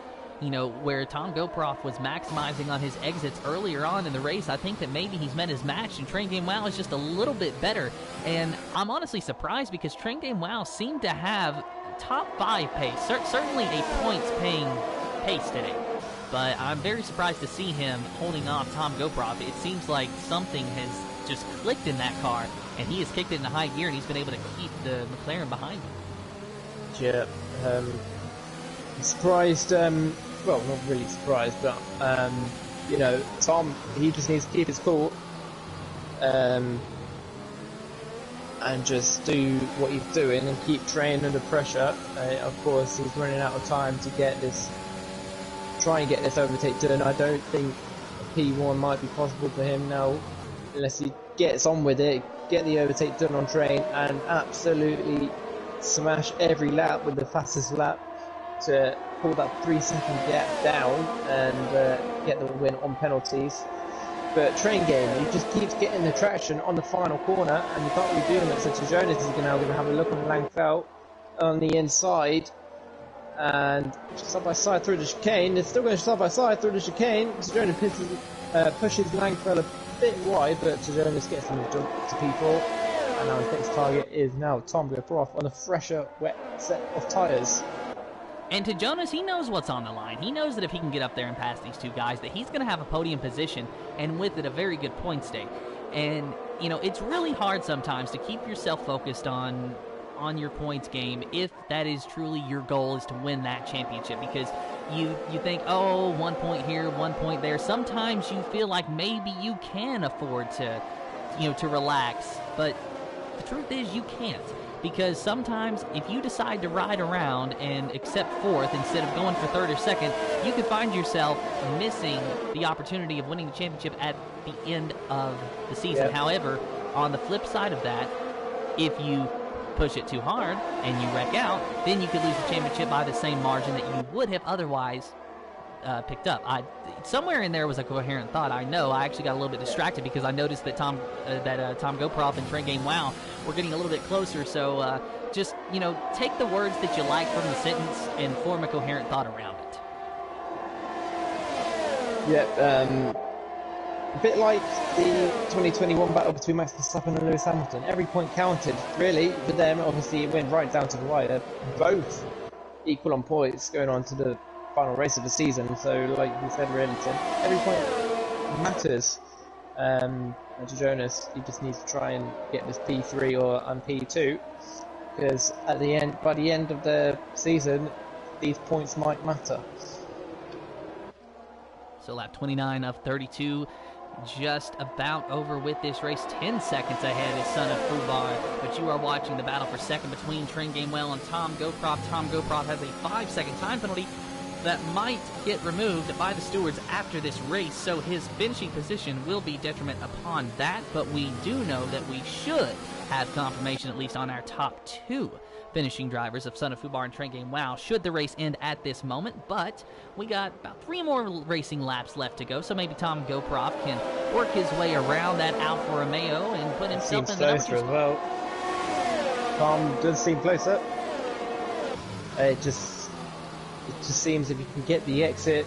you know, where Tom Goproff was maximizing on his exits earlier on in the race, I think that maybe he's met his match, and Train Game Wow is just a little bit better. And I'm honestly surprised because Train Game Wow seemed to have top 5 pace, certainly a points-paying pace today. But I'm very surprised to see him holding off Tom Goproff. It seems like something has just clicked in that car, and he has kicked it into high gear, and he's been able to keep the McLaren behind him. Yeah, I'm surprised, well, not really surprised, but, you know, Tom, he just needs to keep his cool, and just do what he's doing and keep training under pressure. Of course, he's running out of time to try and get this overtake done. I don't think P1 might be possible for him now, unless he gets on with it, get the overtake done on train, and absolutely smash every lap with the fastest lap to pull that 3-second gap down and get the win on penalties. But train game, he just keeps getting the traction on the final corner, and you can't really do that. So Jonas is now going to have a look on Langfell on the inside, and side by side through the chicane. They're still going side by side through the chicane. So Jonas pushes Langfell a bit wide, but Jonas gets him to jump to P4, and now his next target is now Tom Goproff on a fresher, wet set of tyres. And to Jonas, he knows what's on the line. He knows that if he can get up there and pass these two guys, that he's going to have a podium position, and with it, a very good points day. And, you know, it's really hard sometimes to keep yourself focused on your points game if that is truly your goal, is to win that championship, because you think, oh, 1 point here, 1 point there. Sometimes you feel like maybe you can afford to, you know, to relax, but the truth is you can't. Because sometimes if you decide to ride around and accept 4th instead of going for 3rd or 2nd, you could find yourself missing the opportunity of winning the championship at the end of the season. Yep. However, on the flip side of that, if you push it too hard and you wreck out, then you could lose the championship by the same margin that you would have otherwise picked up. Somewhere in there was a coherent thought. I know I actually got a little bit distracted because I noticed that Tom Goproff and Train Game Wow were getting a little bit closer. So just, you know, take the words that you like from the sentence and form a coherent thought around it. Yeah. A bit like the 2021 battle between Max Verstappen and Lewis Hamilton. Every point counted, really, for them. Obviously, it went right down to the wire. Both equal on points going on to the final race of the season. So, like you said, really, Tim, every point matters. To Jonas, he just needs to try and get this P3 or P2, because at the end, by the end of the season, these points might matter. So lap 29 of 32, just about over with this race. 10 seconds ahead is Son of Fubar, but you are watching the battle for second between Trent Gamewell and Tom Goproff. Tom Goproff has a 5-second time penalty that might get removed by the stewards after this race, so his finishing position will be detriment upon that, but we do know that we should have confirmation, at least on our top 2 finishing drivers of Son of Fubar and Trent Gamewell, should the race end at this moment. But we got about 3 more racing laps left to go, so maybe Tom Goproff can work his way around that Alfa Romeo and put himself in the number 2 as well. Tom does seem closer. It just seems if you can get the exit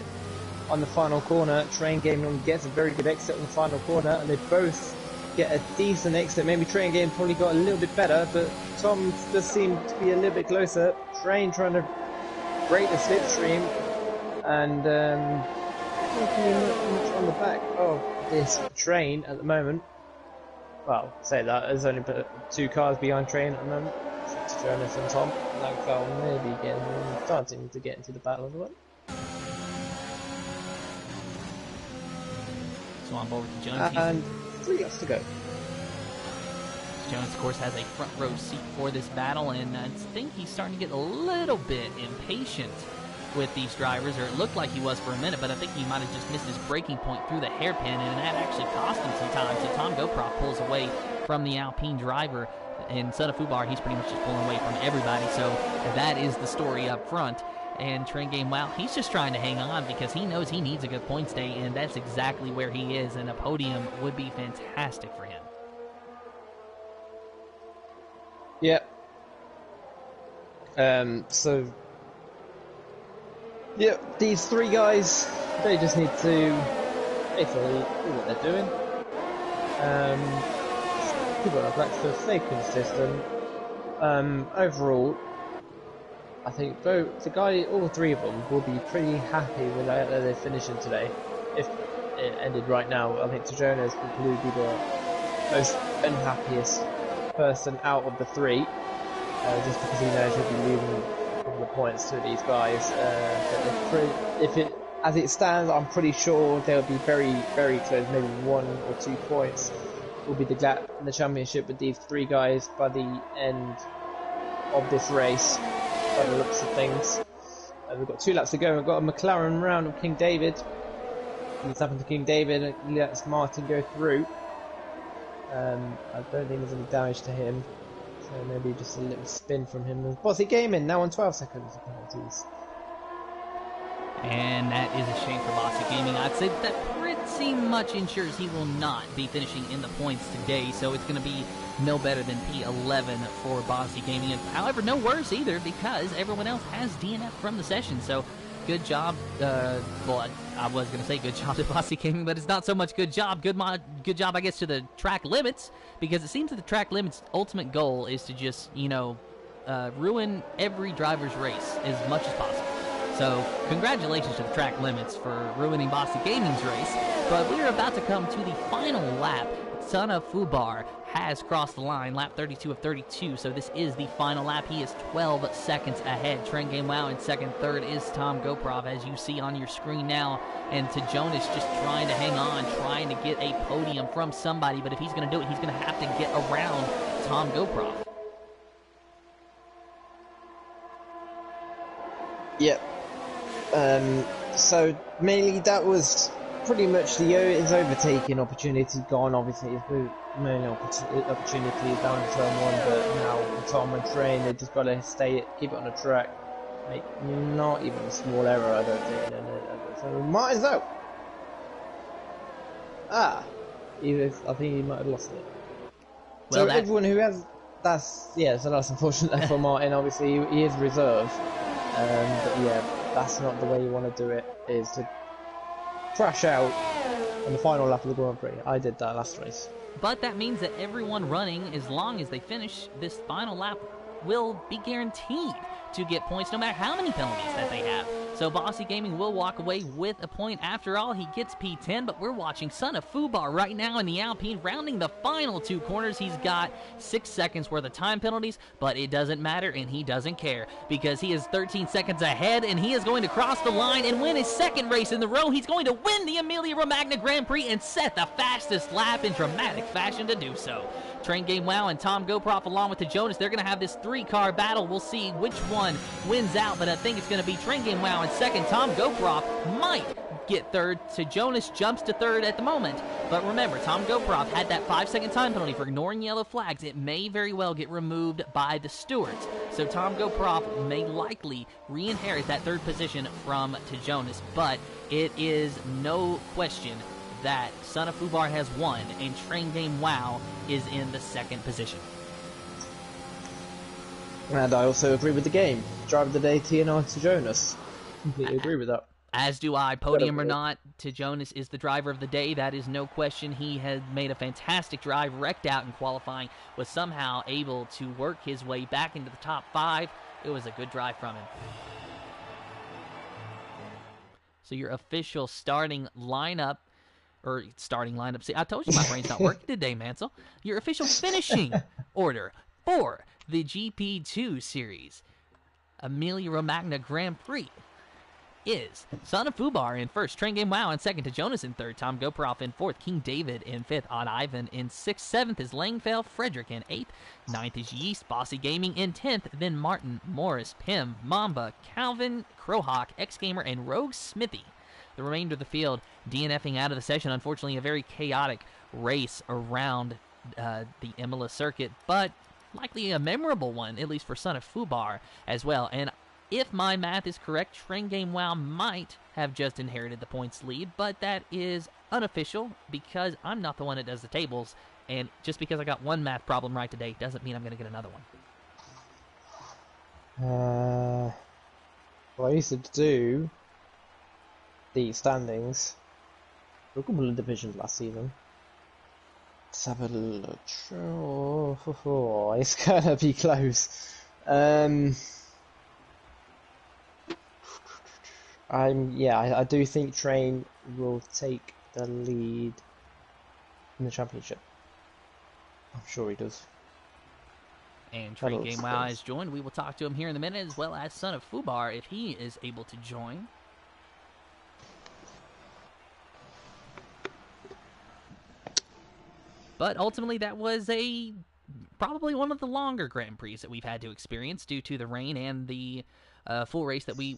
on the final corner, Train Game gets a very good exit on the final corner, and they both get a decent exit. Maybe Train Game probably got a little bit better, but Tom does seem to be a little bit closer. Train trying to break the slipstream, and much on the back of this Train at the moment. Well, say that, there's only 2 cars behind Train at the moment. It's Jonas and Tom. That car maybe starting to get into the battle as well. So on board with Jones. And 3 laps to go. Jones, of course, has a front row seat for this battle, and I think he's starting to get a little bit impatient with these drivers, or it looked like he was for a minute, but I think he might have just missed his braking point through the hairpin, and that actually cost him some time. So Tom Goproff pulls away from the Alpine driver. And Son of Fubar, he's pretty much just pulling away from everybody, so that is the story up front. And Trent Gamewell, he's just trying to hang on because he knows he needs a good points day, and that's exactly where he is, and a podium would be fantastic for him. Yeah. Yeah, these 3 guys, they just need to basically do what they're doing. Keep on black to stay consistent. Overall, I think all 3 of them will be pretty happy with how they're finishing today. If it ended right now, I think Jonas would probably be the most unhappiest person out of the 3, just because he knows he'll be losing a couple of points to these guys. But as it stands, I'm pretty sure they'll be very, very close. Maybe 1 or 2 points will be the gap in the championship with these 3 guys by the end of this race, by the looks of things. We've got 2 laps to go. We've got a McLaren round of King David. What's happened to King David? He lets Martin go through. I don't think there's any damage to him, so maybe just a little spin from him. Bossy Gaming now on 12 seconds of penalties. And that is a shame for Bossy Gaming. I'd say that pretty much ensures he will not be finishing in the points today, so it's going to be no better than P11 for Bossy Gaming. However, no worse either, because everyone else has DNF from the session, so good job. Well, I was going to say good job to Bossy Gaming, but it's not so much good job. Good job, I guess, to the track limits, because it seems that the track limits' ultimate goal is to just, ruin every driver's race as much as possible. So, congratulations to the track limits for ruining Bossy Gaming's race. But we are about to come to the final lap. Son of Fubar has crossed the line, lap 32 of 32. So this is the final lap. He is 12 seconds ahead. Trent Gamewell in second. Third is Tom Goproff, as you see on your screen now. And to Jonas, just trying to hang on, trying to get a podium from somebody. But if he's going to do it, he's going to have to get around Tom Goproff. Yep. So mainly that was pretty much his overtaking opportunity gone. Obviously, his main opportunity is down in turn 1, but now Tom and Train, they just got to keep it on the track, make not even a small error, I don't think. So Martin's out. I think he might have lost it. Well, so everyone who has so that's unfortunate for Martin. Obviously, he is reserve. But yeah, that's not the way you want to do it, is to crash out on the final lap of the Grand Prix. I did that last race. But that means that everyone running, as long as they finish this final lap, will be guaranteed to get points no matter how many penalties that they have. So Bossy Gaming will walk away with a point. After all, he gets P10, but we're watching Son of Fubar right now in the Alpine rounding the final 2 corners. He's got 6 seconds worth of time penalties, but it doesn't matter, and he doesn't care because he is 13 seconds ahead, and he is going to cross the line and win his 2nd race in the row. He's going to win the Emilia-Romagna Grand Prix and set the fastest lap in dramatic fashion to do so. Train Game Wow and Tom Goproff along with the Jonas, they're going to have this 3-car battle. We'll see which one wins out, but I think it's going to be Train Game Wow in 2nd. Tom Goproff might get 3rd. Jonas jumps to 3rd at the moment. But remember, Tom Goproff had that 5-second time penalty for ignoring yellow flags. It may very well get removed by the stewards. So Tom Goproff may likely re-inherit that 3rd position from Jonas, but it is no question that Son of Fubar has won, and Train Game Wow is in the 2nd position. And I also agree with the game. Driver of the day, TNR to Jonas. Completely agree with that. As do I. Podium or not, Jonas is the driver of the day. That is no question. He had made a fantastic drive, wrecked out in qualifying, was somehow able to work his way back into the top 5. It was a good drive from him. So your official starting lineup, see, I told you my brain's not working today, Mansell. Your official finishing order for the GP2 series Emilia-Romagna Grand Prix is Son of Fubar in 1st, Train Game Wow in 2nd, to Jonas in 3rd, Tom Goproff in 4th, King David in 5th, Odd Ivan in 6th, 7th is Langfell, Frederick in 8th, 9th is Yeast, Bossy Gaming in 10th, then Martin, Morris, Pim, Mamba, Calvin, Crowhawk, X-Gamer, and Rogue Smithy. The remainder of the field DNFing out of the session. Unfortunately, a very chaotic race around the Imola circuit, but likely a memorable one, at least for Son of Fubar as well. And if my math is correct, Train Game Wow might have just inherited the points lead, but that is unofficial because I'm not the one that does the tables, and just because I got one math problem right today doesn't mean I'm going to get another one. Well, I used to do the standings for a couple of divisions last season. Let's have a look. Oh, it's gonna be close. I do think Train will take the lead in the championship. I'm sure he does. And Train Game Wow has joined. We will talk to him here in a minute, as well as Son of Fubar if he is able to join. But ultimately, that was probably one of the longer Grand Prix that we've had to experience due to the rain and the full race that the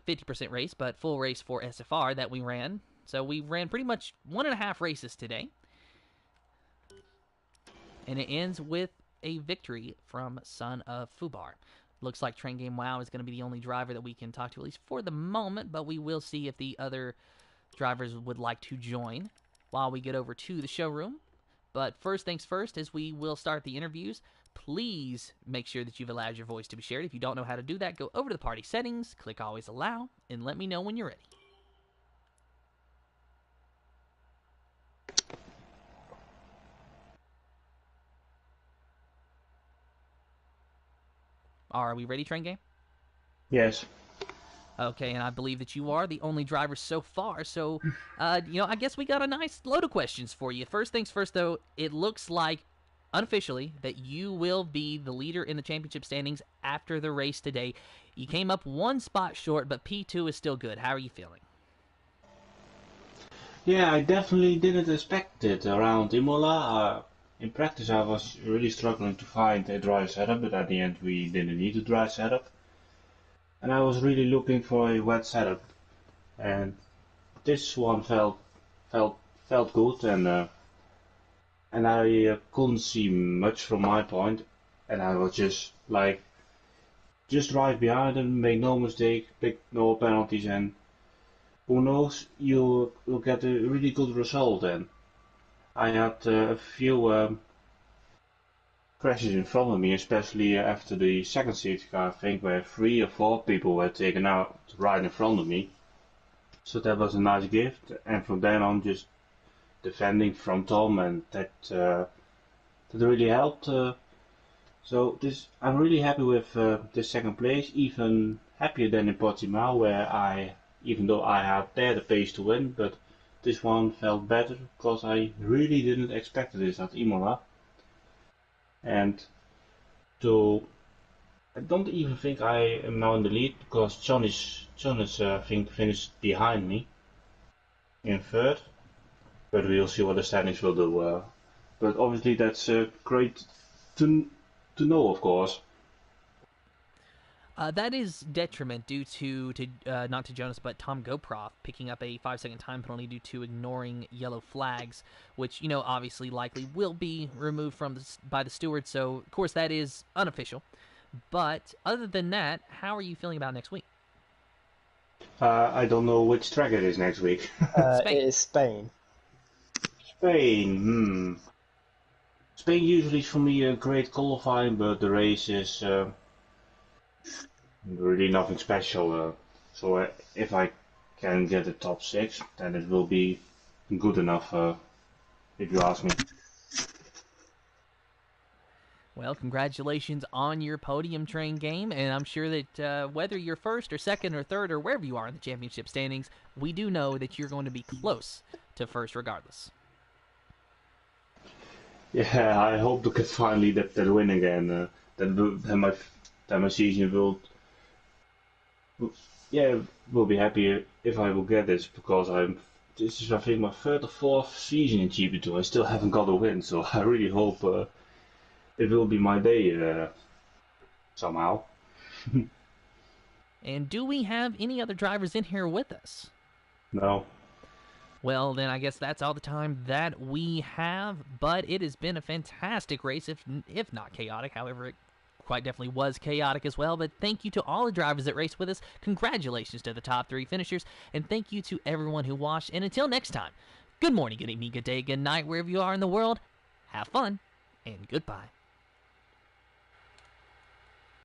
50% race, but full race for SFR that we ran. So we ran pretty much 1.5 races today. And it ends with a victory from Son of Fubar. Looks like Train Game Wow is going to be the only driver that we can talk to, at least for the moment, but we will see if the other drivers would like to join while we get over to the showroom. But first things first, as we will start the interviews, please make sure that you've allowed your voice to be shared. If you don't know how to do that, go over to the party settings, click Always Allow, and let me know when you're ready. Are we ready, Train Game? Yes. Okay, and I believe that you are the only driver so far, so, I guess we got a nice load of questions for you. First things first, though, it looks like, unofficially, that you will be the leader in the championship standings after the race today. You came up 1 spot short, but P2 is still good. How are you feeling? Yeah, I definitely didn't expect it around Imola. In practice, I was really struggling to find a dry setup, but at the end we didn't need a dry setup. And I was really looking for a wet setup, and this one felt good, and I couldn't see much from my point, and I was just drive behind and make no mistake, pick no penalties, and who knows, you'll get a really good result. And I had a few crashes in front of me, especially after the second safety car, I think, where 3 or 4 people were taken out right in front of me. So that was a nice gift, and from then on just defending from Tom, and that really helped. So I'm really happy with this second place, even happier than in Portimao, where even though I had there the pace to win, but this one felt better because I really didn't expect this at Imola. And I don't even think I am now in the lead because John is I think finished behind me in third, but we'll see what the standings will do. But obviously that's great to know, of course. That is detriment due to not to Jonas, but Tom Goproff picking up a 5-second time penalty due to ignoring yellow flags, which, obviously likely will be removed by the steward. So, of course, that is unofficial. But other than that, how are you feeling about next week? I don't know which track it is next week. It is Spain. Spain, Spain usually is for me a great qualifying, but the race is really nothing special. So if I can get the top 6, then it will be good enough, if you ask me. Well, congratulations on your podium train game, and I'm sure that whether you're first or second or third or wherever you are in the championship standings, we do know that you're going to be close to first regardless. Yeah, I hope to get finally that win again. Then my season will be happy if I will get this, because this is I think my third or fourth season in GP2. I still haven't got a win, so I really hope it will be my day somehow. And do we have any other drivers in here with us? No. Well, then I guess that's all the time that we have, but it has been a fantastic race, if not chaotic. However, it quite definitely was chaotic as well. But thank you to all the drivers that raced with us. Congratulations to the top 3 finishers, and thank you to everyone who watched. And until next time, good morning, good evening, good day, good night, wherever you are in the world. Have fun, and goodbye.